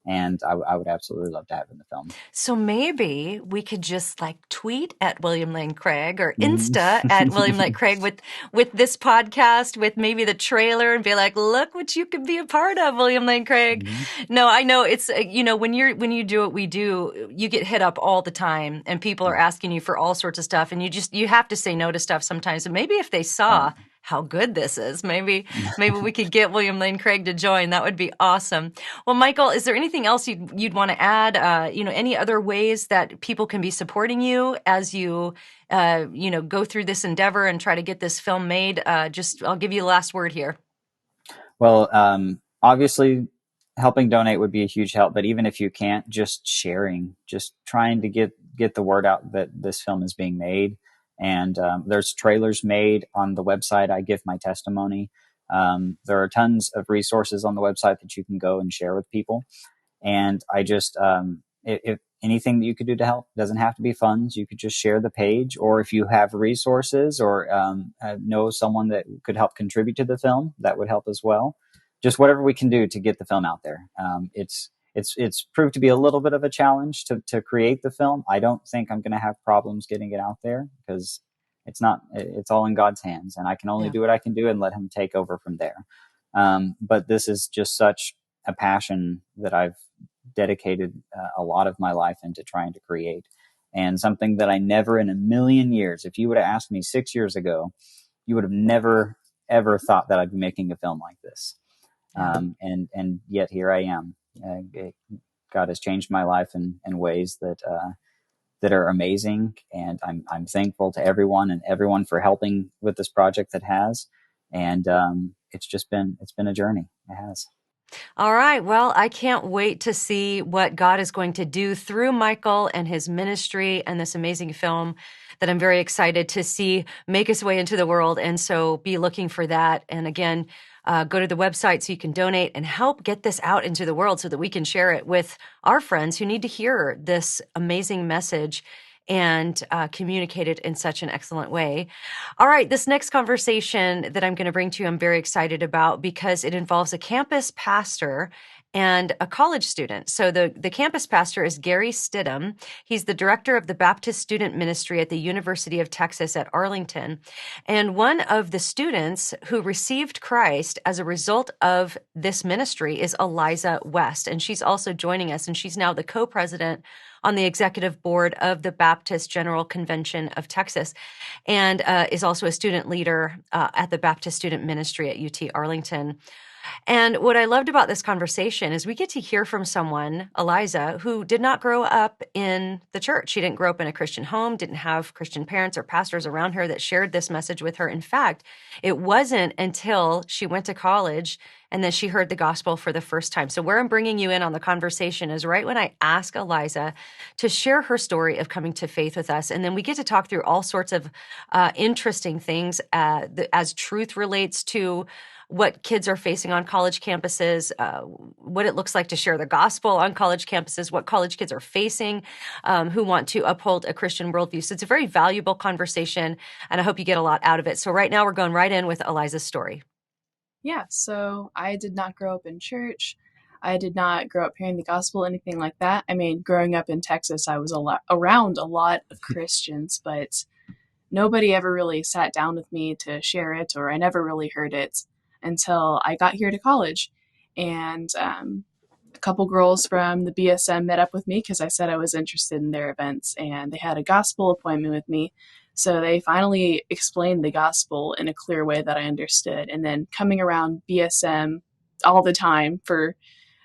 And I would absolutely love to have in the film. So maybe we could just like tweet at William Lane Craig or Insta at William Lane Craig with this podcast, with maybe the trailer, and be like, look what you could be a part of, William Lane Craig. No, I know it's, you know, when you do what we do, you get hit up all the time and people are asking you for all sorts of stuff, and you have to say no to stuff sometimes. And maybe if they saw how good this is, maybe we could get William Lane Craig to join. That would be awesome. Well, Michael, is there anything else you'd want to add? You know, any other ways that people can be supporting you as you, you know, go through this endeavor and try to get this film made? I'll give you the last word here. Well, obviously, helping donate would be a huge help. But even if you can't, just sharing, just trying to get the word out that this film is being made. And there's trailers made on the website. I give my testimony. There are tons of resources on the website that you can go and share with people. And I just, if anything that you could do to help, doesn't have to be funds. You could just share the page, or if you have resources or know someone that could help contribute to the film, that would help as well. Just whatever we can do to get the film out there. It's proved to be a little bit of a challenge to create the film. I don't think I'm going to have problems getting it out there because it's all in God's hands, and I can only do what I can do and let him take over from there. But this is just such a passion that I've dedicated a lot of my life into trying to create, and something that I never in a million years, if you would have asked me 6 years ago, you would have never, ever thought that I'd be making a film like this. And yet here I am. God has changed my life in ways that are amazing, and I'm thankful to everyone for helping with this project that has, and it's been a journey. It has. All right. Well, I can't wait to see what God is going to do through Michael and his ministry and this amazing film that I'm very excited to see make its way into the world. And so be looking for that. And again, go to the website so you can donate and help get this out into the world so that we can share it with our friends who need to hear this amazing message and communicate it in such an excellent way. All right, this next conversation that I'm going to bring to you, I'm very excited about because it involves a campus pastor and a college student. So the campus pastor is Gary Stidham. He's the director of the Baptist Student Ministry at the University of Texas at Arlington. And one of the students who received Christ as a result of this ministry is Eliza West. And she's also joining us, and she's now the co-president on the executive board of the Baptist General Convention of Texas, and is also a student leader at the Baptist Student Ministry at UT Arlington. And what I loved about this conversation is we get to hear from someone, Eliza, who did not grow up in the church. She didn't grow up in a Christian home, didn't have Christian parents or pastors around her that shared this message with her. In fact, it wasn't until she went to college and then she heard the gospel for the first time. So where I'm bringing you in on the conversation is right when I ask Eliza to share her story of coming to faith with us. And then we get to talk through all sorts of interesting things as truth relates to what kids are facing on college campuses, what it looks like to share the gospel on college campuses, what college kids are facing who want to uphold a Christian worldview. So it's a very valuable conversation, and I hope you get a lot out of it. So right now we're going right in with Eliza's story. Yeah, so I did not grow up in church. I did not grow up hearing the gospel, anything like that. I mean, growing up in Texas, I was around a lot of Christians, but nobody ever really sat down with me to share it, or I never really heard it until I got here to college. And a couple girls from the BSM met up with me because I said I was interested in their events, and they had a gospel appointment with me. So they finally explained the gospel in a clear way that I understood. And then coming around BSM all the time for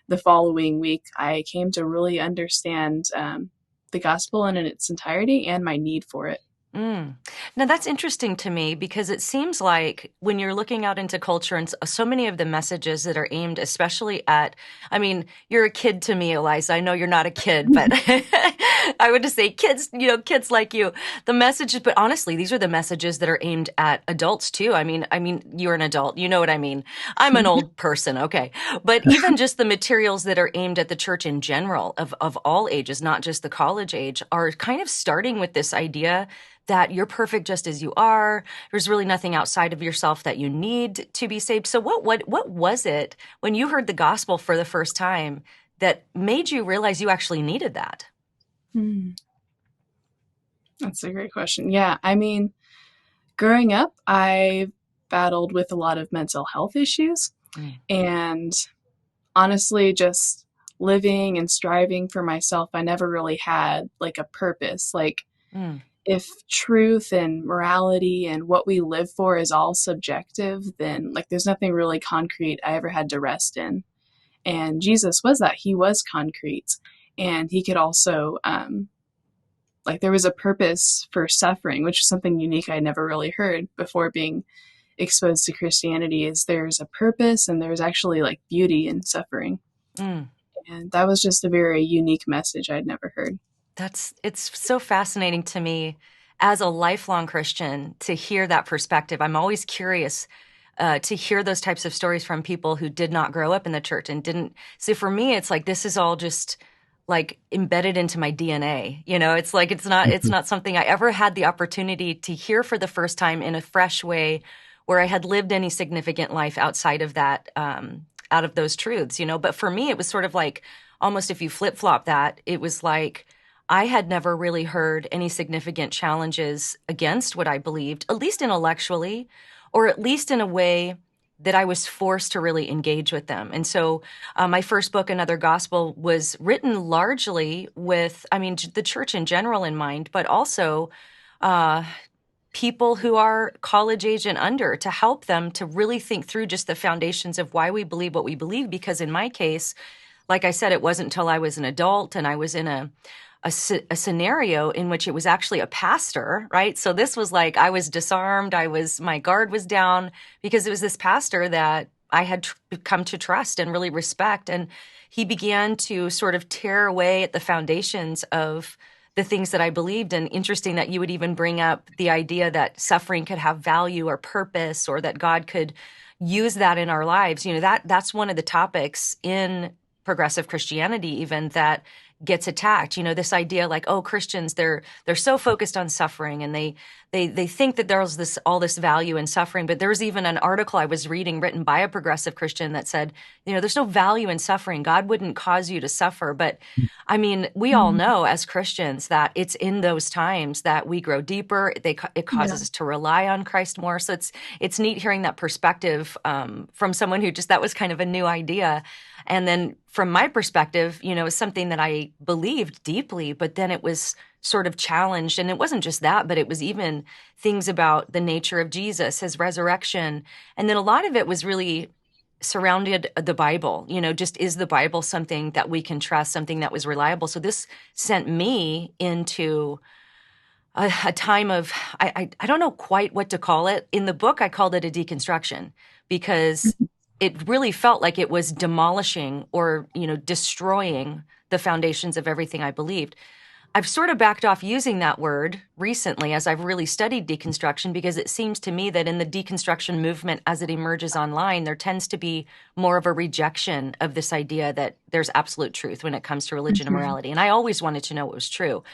the following week, I came to really understand the gospel in its entirety and my need for it. Now, that's interesting to me because it seems like when you're looking out into culture and so many of the messages that are aimed especially at, I mean, you're a kid to me, Eliza. I know you're not a kid, but I would just say kids, kids like you, the messages, but honestly, these are the messages that are aimed at adults too. I mean, you're an adult, you know what I mean? I'm an old person. Okay. But even just the materials that are aimed at the church in general of all ages, not just the college age, are kind of starting with this idea that you're perfect just as you are. There's really nothing outside of yourself that you need to be saved. So what was it when you heard the gospel for the first time that made you realize you actually needed that? That's a great question. Yeah, I mean, growing up, I battled with a lot of mental health issues. And honestly, just living and striving for myself, I never really had like a purpose. Like, if truth and morality and what we live for is all subjective, then like there's nothing really concrete I ever had to rest in. And Jesus was that. He was concrete. And he could also, like there was a purpose for suffering, which is something unique I never really heard before being exposed to Christianity, is there's a purpose and there's actually like beauty in suffering. And that was just a very unique message I'd never heard. It's so fascinating to me as a lifelong Christian to hear that perspective. I'm always curious to hear those types of stories from people who did not grow up in the church and didn't. So for me, it's like, this is all just like embedded into my DNA. It's like, it's not something I ever had the opportunity to hear for the first time in a fresh way where I had lived any significant life outside of that, out of those truths, But for me, it was sort of like, almost if you flip-flop that, it was like, I had never really heard any significant challenges against what I believed, at least intellectually, or at least in a way that I was forced to really engage with them. And so my first book, Another Gospel, was written largely with, the church in general in mind, but also people who are college age and under, to help them to really think through just the foundations of why we believe what we believe. Because in my case, like I said, it wasn't until I was an adult and I was in a scenario in which it was actually a pastor, right? So this was like, I was disarmed. My guard was down because it was this pastor that I had come to trust and really respect. And he began to sort of tear away at the foundations of the things that I believed. And interesting that you would even bring up the idea that suffering could have value or purpose, or that God could use that in our lives. That's one of the topics in progressive Christianity even that gets attacked. This idea like, oh, Christians, they're so focused on suffering, and they think that there's all this value in suffering. But there was even an article I was reading written by a progressive Christian that said, there's no value in suffering. God wouldn't cause you to suffer. But we all know as Christians that it's in those times that we grow deeper. It causes us to rely on Christ more. So it's neat hearing that perspective from someone who that was kind of a new idea. And then from my perspective, it was something that I believed deeply, but then it was sort of challenged. And it wasn't just that, but it was even things about the nature of Jesus, his resurrection. And then a lot of it was really surrounded the Bible, just is the Bible something that we can trust, something that was reliable? So this sent me into a time of, I don't know quite what to call it. In the book, I called it a deconstruction because it really felt like it was demolishing or, destroying the foundations of everything I believed. I've sort of backed off using that word recently as I've really studied deconstruction, because it seems to me that in the deconstruction movement as it emerges online, there tends to be more of a rejection of this idea that there's absolute truth when it comes to religion and morality. And I always wanted to know what was true.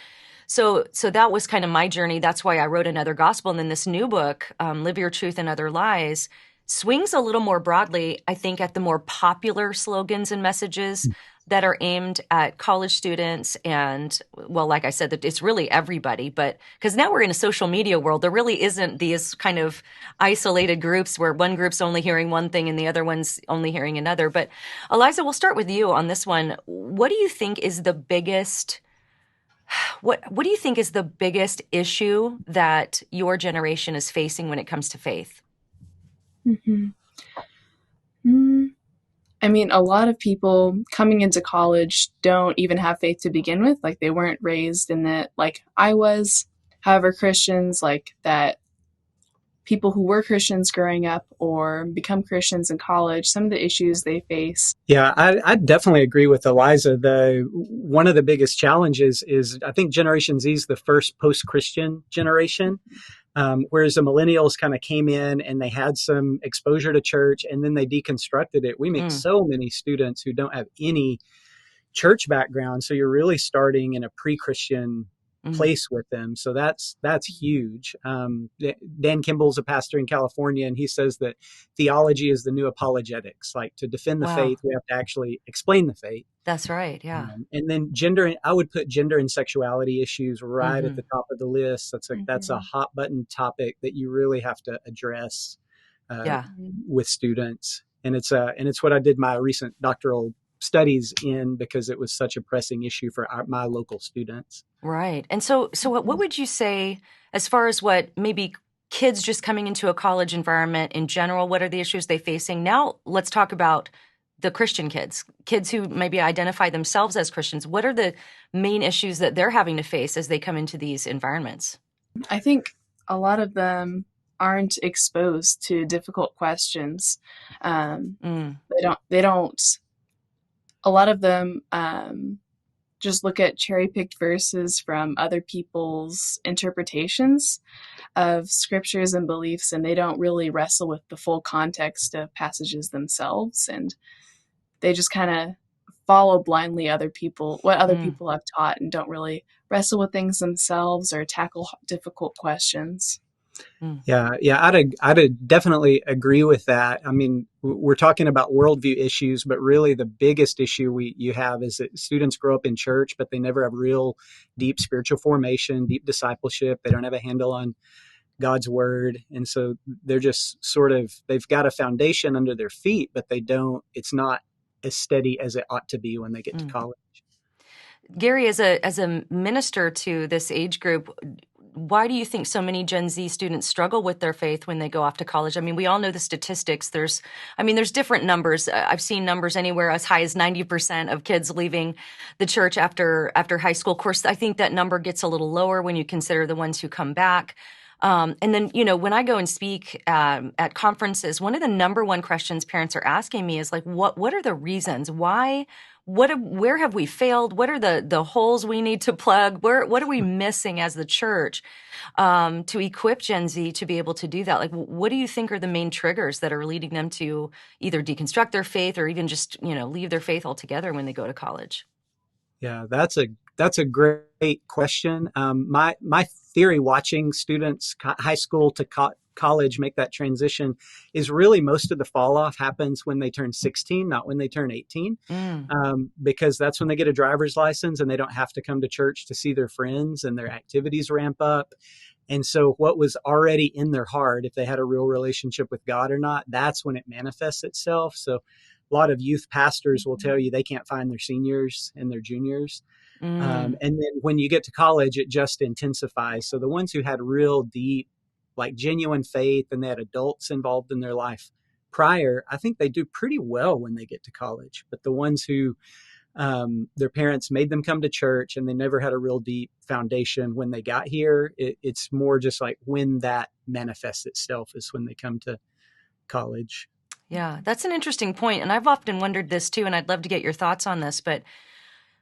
So that was kind of my journey. That's why I wrote Another Gospel. And then this new book, Live Your Truth and Other Lies, swings a little more broadly, I think, at the more popular slogans and messages that are aimed at college students. And, well, like I said, that it's really everybody. But because now we're in a social media world, there really isn't these kind of isolated groups where one group's only hearing one thing and the other one's only hearing another. But Eliza, we'll start with you on this one. What do you think is the biggest What do you think is the biggest issue that your generation is facing when it comes to faith? I mean, a lot of people coming into college don't even have faith to begin with. Like, they weren't raised in it like I was. However, Christians, like that, people who were Christians growing up or become Christians in college, some of the issues they face. Yeah, I definitely agree with Eliza. One of the biggest challenges is, I think Generation Z is the first post-Christian generation, whereas the millennials kind of came in and they had some exposure to church and then they deconstructed it. We meet so many students who don't have any church background, so you're really starting in a pre-Christian place with them. So that's huge. Dan Kimball's a pastor in California, and he says that theology is the new apologetics. Like, to defend the faith, we have to actually explain the faith. That's right. Yeah. And then I would put gender and sexuality issues right at the top of the list. That's a hot button topic that you really have to address with students. And it's what I did my recent doctoral studies in, because it was such a pressing issue for my local students. Right. And so what would you say as far as what maybe kids just coming into a college environment in general, what are the issues they're facing? Now let's talk about the Christian kids who maybe identify themselves as Christians. What are the main issues that they're having to face as they come into these environments? I think a lot of them aren't exposed to difficult questions. They don't. A lot of them just look at cherry-picked verses from other people's interpretations of scriptures and beliefs, and they don't really wrestle with the full context of passages themselves, and they just kind of follow blindly what other people have taught, and don't really wrestle with things themselves or tackle difficult questions. Yeah, I'd definitely agree with that. I mean, we're talking about worldview issues, but really the biggest issue you have is that students grow up in church, but they never have real deep spiritual formation, deep discipleship. They don't have a handle on God's word. And so they're just they've got a foundation under their feet, but it's not as steady as it ought to be when they get to college. Gary, as a minister to this age group, why do you think so many Gen Z students struggle with their faith when they go off to college? I mean, we all know the statistics. There's different numbers. I've seen numbers anywhere as high as 90% of kids leaving the church after high school. Of course, I think that number gets a little lower when you consider the ones who come back. And then, when I go and speak at conferences, one of the number one questions parents are asking me is like, what are the reasons? Why? Where have we failed? What are the holes we need to plug? What are we missing as the church to equip Gen Z to be able to do that? Like, what do you think are the main triggers that are leading them to either deconstruct their faith or even just, leave their faith altogether when they go to college? Yeah, that's a great question. My theory, watching students high school to college make that transition, is really most of the fall off happens when they turn 16, not when they turn 18, because that's when they get a driver's license and they don't have to come to church to see their friends, and their activities ramp up. And so what was already in their heart, if they had a real relationship with God or not, that's when it manifests itself. So a lot of youth pastors will tell you they can't find their seniors and their juniors. And then when you get to college, it just intensifies. So the ones who had real deep, like genuine faith, and they had adults involved in their life prior, I think they do pretty well when they get to college. But the ones who their parents made them come to church and they never had a real deep foundation when they got here, it's more just like when that manifests itself is when they come to college. Yeah, that's an interesting point. And I've often wondered this too, and I'd love to get your thoughts on this. But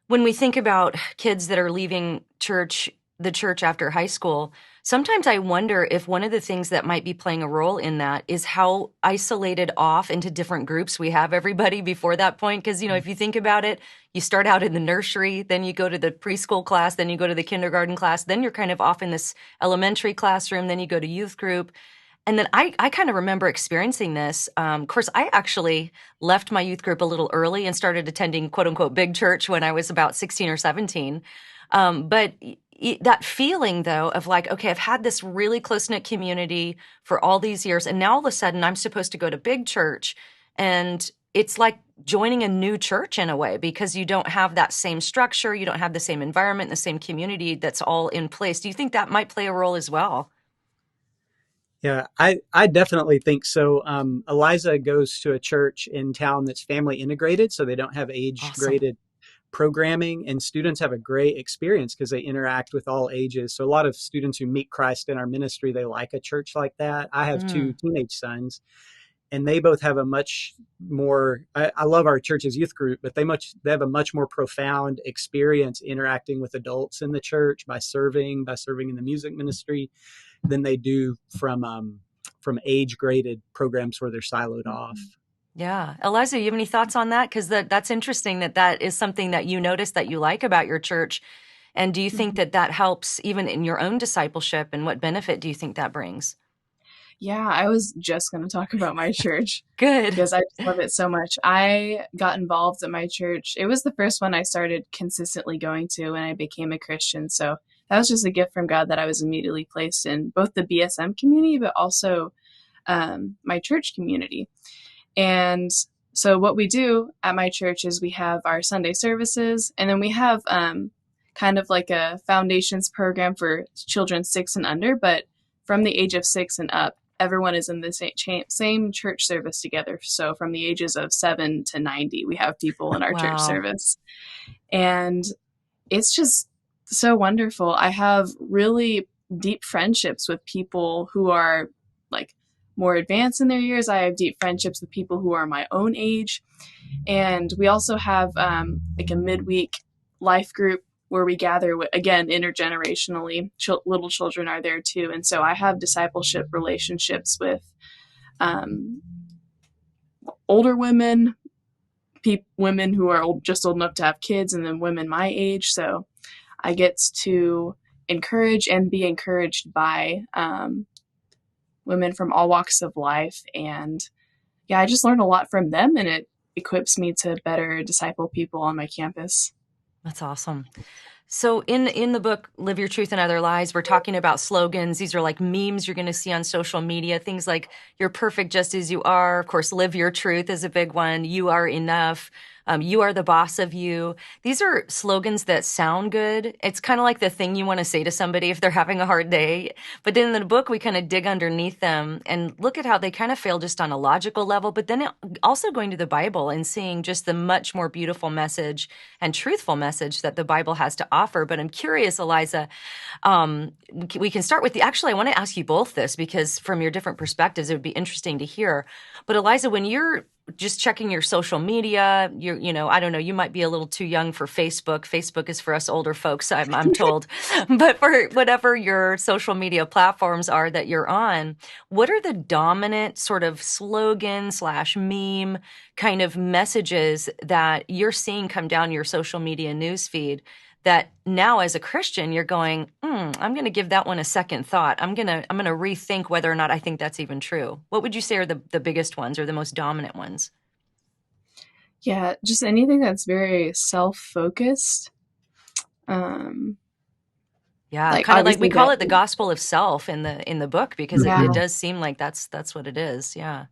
when we think about kids that are leaving the church after high school, sometimes I wonder if one of the things that might be playing a role in that is how isolated off into different groups we have everybody before that point. Because, if you think about it, you start out in the nursery, then you go to the preschool class, then you go to the kindergarten class, then you're kind of off in this elementary classroom, then you go to youth group. And then I kind of remember experiencing this. Of course, I actually left my youth group a little early and started attending quote unquote big church when I was about 16 or 17. But that feeling though of like, okay, I've had this really close knit community for all these years. And now all of a sudden I'm supposed to go to big church, and it's like joining a new church in a way, because you don't have that same structure. You don't have the same environment, the same community that's all in place. Do you think that might play a role as well? Yeah, I definitely think so. Eliza goes to a church in town that's family integrated, so they don't have age graded programming, and students have a great experience because they interact with all ages. So a lot of students who meet Christ in our ministry, they like a church like that. I have two teenage sons, and they both have a much more, I love our church's youth group, but they have a much more profound experience interacting with adults in the church by serving in the music ministry than they do from age graded programs where they're siloed off. Yeah. Eliza, you have any thoughts on that? Because that's interesting that is something that you notice that you like about your church. And do you think that helps even in your own discipleship, and what benefit do you think that brings? Yeah, I was just going to talk about my church. Good. Because I just love it so much. I got involved at my church. It was the first one I started consistently going to when I became a Christian. So that was just a gift from God that I was immediately placed in both the BSM community, but also my church community. And so what we do at my church is we have our Sunday services, and then we have kind of like a foundations program for children 6 and under, but from the age of 6 and up, everyone is in the same church service together. So from the ages of 7 to 90, we have people in our church service. And it's just so wonderful. I have really deep friendships with people who are like more advanced in their years. I have deep friendships with people who are my own age. And we also have like a midweek life group where we gather, again, intergenerationally. Little children are there too. And so I have discipleship relationships with older women, women who are just old enough to have kids, and then women my age. So I get to encourage and be encouraged by women from all walks of life. And yeah, I just learned a lot from them, and it equips me to better disciple people on my campus. That's awesome. So in the book, Live Your Truth and Other Lies, we're talking about slogans. These are like memes you're going to see on social media, things like "You're perfect just as you are." Of course, "Live Your Truth" is a big one. "You are enough." "You are the boss of you." These are slogans that sound good. It's kind of like the thing you want to say to somebody if they're having a hard day. But then in the book, we kind of dig underneath them and look at how they kind of fail just on a logical level, but then also going to the Bible and seeing just the much more beautiful message and truthful message that the Bible has to offer. But I'm curious, Eliza, we can start with actually, I want to ask you both this because from your different perspectives, it would be interesting to hear. But Eliza, when you're just checking your social media, I don't know, you might be a little too young for Facebook. Facebook is for us older folks, I'm told. But for whatever your social media platforms are that you're on, what are the dominant sort of slogan/meme kind of messages that you're seeing come down your social media newsfeed that now as a Christian, you're going, I'm going to give that one a second thought. I'm going to rethink whether or not I think that's even true. What would you say are the biggest ones or the most dominant ones? Yeah, just anything that's very self-focused. Yeah, kind of like we call it the gospel of self in the book because it does seem like that's what it is. Yeah.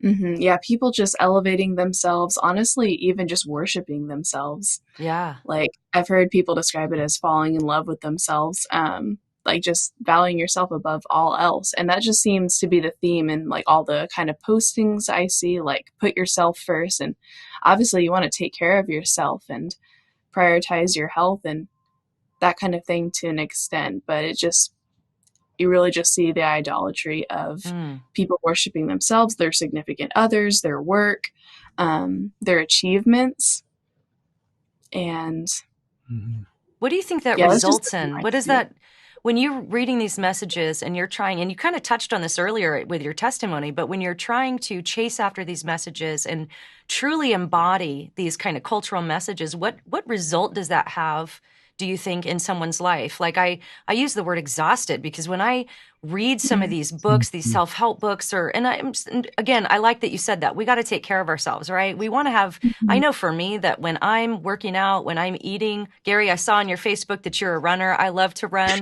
Mm-hmm. Yeah, people just elevating themselves, honestly, even just worshiping themselves. Yeah. Like I've heard people describe it as falling in love with themselves, like just valuing yourself above all else. And that just seems to be the theme in like all the kind of postings I see, like put yourself first. And obviously you want to take care of yourself and prioritize your health and that kind of thing to an extent. But it just, you really just see the idolatry of people worshiping themselves, their significant others, their work, their achievements. And what do you think that yeah, that's just results in? What is that when you're reading these messages and you're trying, and you kind of touched on this earlier with your testimony, but when you're trying to chase after these messages and truly embody these kind of cultural messages, what result does that have, do you think, in someone's life? Like I use the word exhausted because when I read some of these books, these self-help books, and again, I like that you said that. We got to take care of ourselves, right? We want to have, I know for me that when I'm working out, when I'm eating, Gary, I saw on your Facebook that you're a runner. I love to run.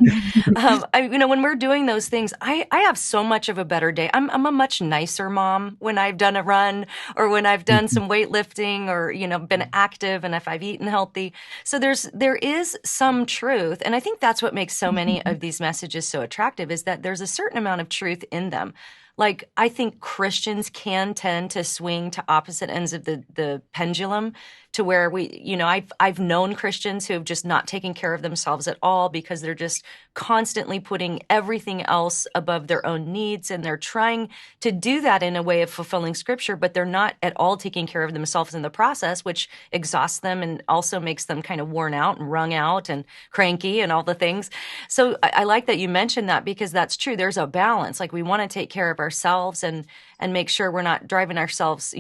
When we're doing those things, I have so much of a better day. I'm a much nicer mom when I've done a run or when I've done some weightlifting or, been active and if I've eaten healthy. So there is some truth. And I think that's what makes so many of these messages so attractive is that there's a certain amount of truth in them. Like, I think Christians can tend to swing to opposite ends of the pendulum to where I've known Christians who have just not taken care of themselves at all because they're just constantly putting everything else above their own needs. And they're trying to do that in a way of fulfilling scripture, but they're not at all taking care of themselves in the process, which exhausts them and also makes them kind of worn out and wrung out and cranky and all the things. So I like that you mentioned that because that's true. There's a balance. Like we want to take care of ourselves and make sure we're not driving ourselves,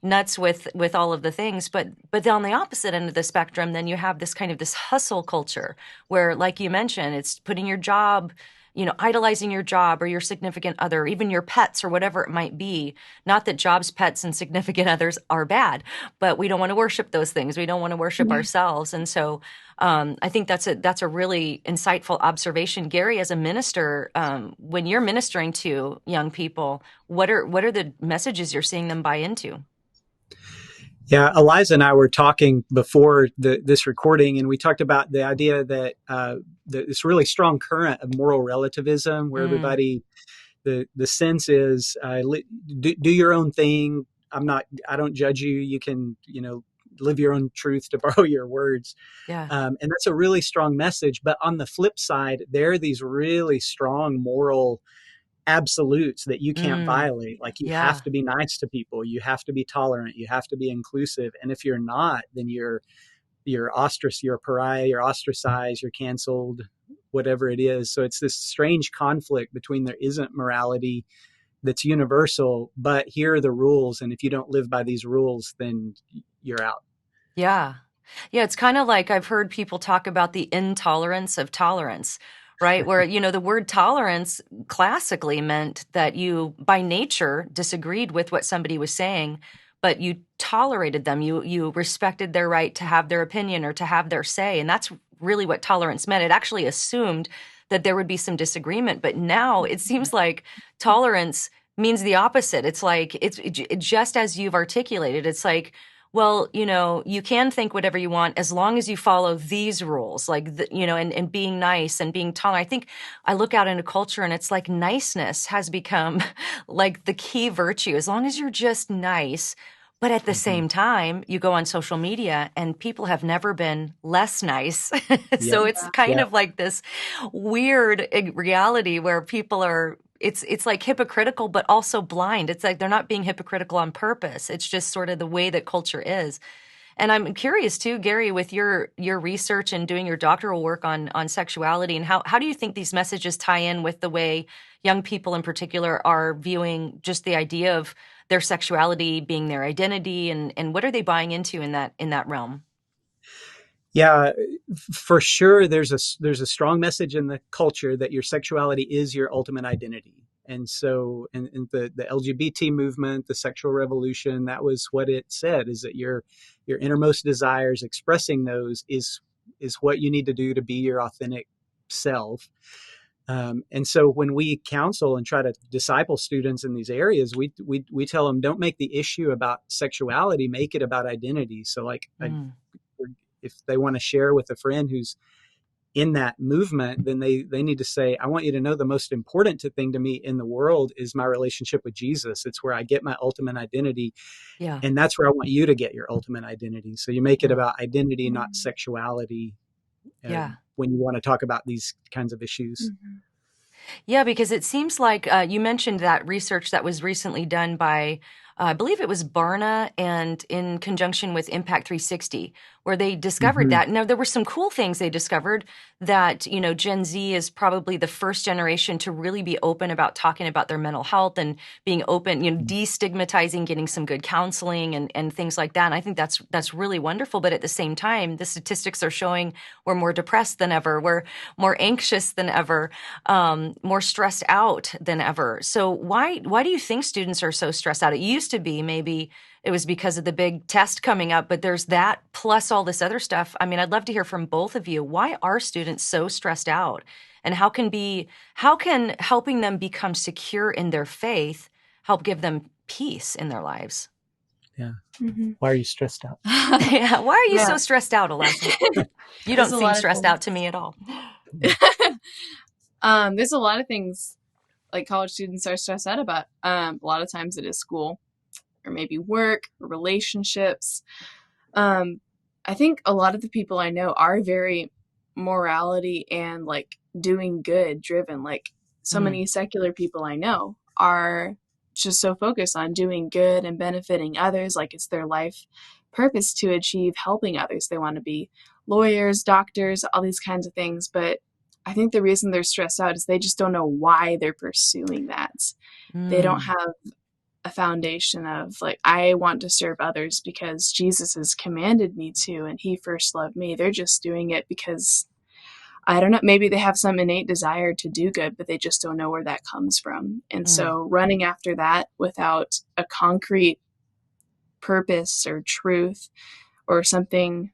nuts with all of the things. But then on the opposite end of the spectrum, then you have this kind of this hustle culture where, like you mentioned, it's putting your job, idolizing your job or your significant other, even your pets or whatever it might be. Not that jobs, pets, and significant others are bad, but we don't want to worship those things. We don't want to worship ourselves. And so I think that's a really insightful observation. Gary, as a minister, when you're ministering to young people, what are the messages you're seeing them buy into? Yeah, Eliza and I were talking before this recording, and we talked about the idea that this really strong current of moral relativism, where everybody, the sense is do your own thing. I don't judge you. You can, live your own truth, to borrow your words. Yeah. And that's a really strong message. But on the flip side, there are these really strong moral absolutes that you can't violate. Like you have to be nice to people. You have to be tolerant. You have to be inclusive. And if you're not, then you're ostracized, you're a pariah, you're ostracized, you're canceled, whatever it is. So it's this strange conflict between there isn't morality that's universal, but here are the rules. And if you don't live by these rules, then you're out. Yeah. Yeah. It's kind of like I've heard people talk about the intolerance of tolerance, right? Where, the word tolerance classically meant that you by nature disagreed with what somebody was saying, but you tolerated them. You respected their right to have their opinion or to have their say. And that's really what tolerance meant. It actually assumed that there would be some disagreement. But now it seems like tolerance means the opposite. It's like, it's just as you've articulated. It's like, well, you can think whatever you want as long as you follow these rules, like, and being nice and being tolerant. I think I look out into culture and it's like niceness has become like the key virtue, as long as you're just nice. But at the same time, you go on social media and people have never been less nice. So it's kind of like this weird reality where people are, it's like hypocritical, but also blind. It's like they're not being hypocritical on purpose. It's just sort of the way that culture is. And I'm curious too, Gary, with your research and doing your doctoral work on sexuality, and how do you think these messages tie in with the way young people in particular are viewing just the idea of their sexuality being their identity, and what are they buying into in that realm? Yeah, for sure. There's a strong message in the culture that your sexuality is your ultimate identity. And so in the LGBT movement, the sexual revolution, that was what it said, is that your innermost desires, expressing those is what you need to do to be your authentic self. And so when we counsel and try to disciple students in these areas, we tell them, don't make the issue about sexuality, make it about identity. So if they want to share with a friend who's in that movement, then they need to say, I want you to know the most important thing to me in the world is my relationship with Jesus. It's where I get my ultimate identity. Yeah. And that's where I want you to get your ultimate identity. So you make it about identity, not sexuality. When you want to talk about these kinds of issues. Yeah, because it seems like you mentioned that research that was recently done by, I believe it was Barna and in conjunction with Impact 360, where they discovered that. Now, there were some cool things they discovered that, Gen Z is probably the first generation to really be open about talking about their mental health and being open, destigmatizing, getting some good counseling and things like that. And I think that's really wonderful. But at the same time, the statistics are showing we're more depressed than ever. We're more anxious than ever, more stressed out than ever. So why do you think students are so stressed out? It used to be maybe it was because of the big test coming up, but there's that plus all this other stuff. I mean, I'd love to hear from both of you. Why are students so stressed out? And how can helping them become secure in their faith help give them peace in their lives? Yeah. Why are you stressed out? Yeah. Why are you so stressed out, Eliza? You don't seem stressed out to me at all. There's a lot of things like college students are stressed out about. A lot of times it is school or maybe work or relationships. I think a lot of the people I know are very morality and like doing good driven. Like so many secular people I know are just so focused on doing good and benefiting others. Like it's their life purpose to achieve helping others. They want to be lawyers, doctors, all these kinds of things. But I think the reason they're stressed out is they just don't know why they're pursuing that. They don't have a foundation of like, I want to serve others because Jesus has commanded me to, and he first loved me. They're just doing it because, I don't know, maybe they have some innate desire to do good, but they just don't know where that comes from. And so running after that without a concrete purpose or truth or something,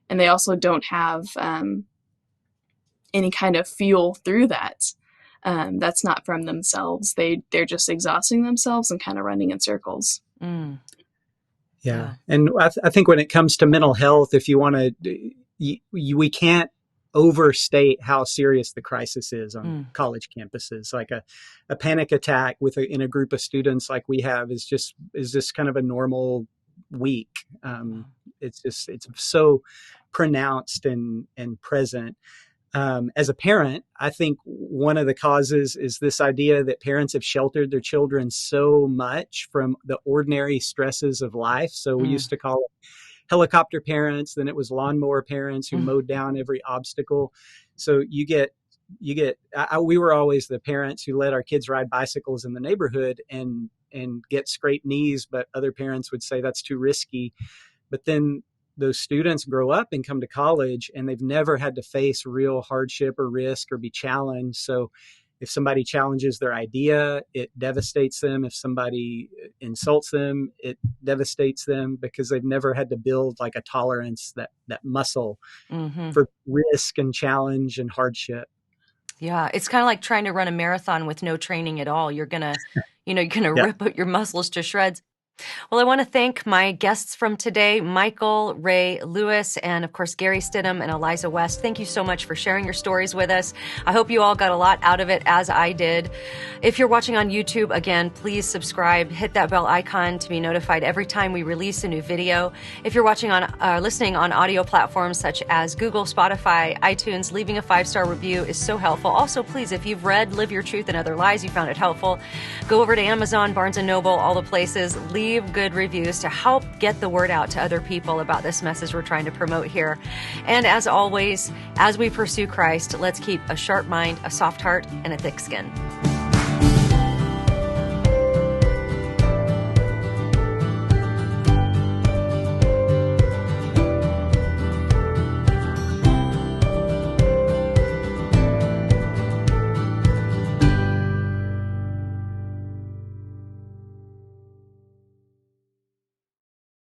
and they also don't have any kind of fuel through that. That's not from themselves. They're just exhausting themselves and kind of running in circles. Yeah. And I think when it comes to mental health, if you want to, we can't overstate how serious the crisis is on college campuses. Like a panic attack in a group of students like we have is just kind of a normal week. It's so pronounced and present. As a parent, I think one of the causes is this idea that parents have sheltered their children so much from the ordinary stresses of life. So we used to call it helicopter parents, then it was lawnmower parents who mowed down every obstacle. So we were always the parents who let our kids ride bicycles in the neighborhood and get scraped knees, but other parents would say that's too risky. But then those students grow up and come to college and they've never had to face real hardship or risk or be challenged. So if somebody challenges their idea, it devastates them. If somebody insults them, it devastates them because they've never had to build like a tolerance, that muscle for risk and challenge and hardship. Yeah, it's kind of like trying to run a marathon with no training at all. You're gonna rip out your muscles to shreds. Well, I want to thank my guests from today, Michael, Ray Lewis, and of course, Gary Stidham and Eliza West. Thank you so much for sharing your stories with us. I hope you all got a lot out of it, as I did. If you're watching on YouTube, again, please subscribe, hit that bell icon to be notified every time we release a new video. If you're listening on audio platforms such as Google, Spotify, iTunes, leaving a 5-star review is so helpful. Also, please, if you've read Live Your Truth and Other Lies, you found it helpful, go over to Amazon, Barnes & Noble, all the places, leave good reviews to help get the word out to other people about this message we're trying to promote here. And as always, as we pursue Christ, let's keep a sharp mind, a soft heart, and a thick skin.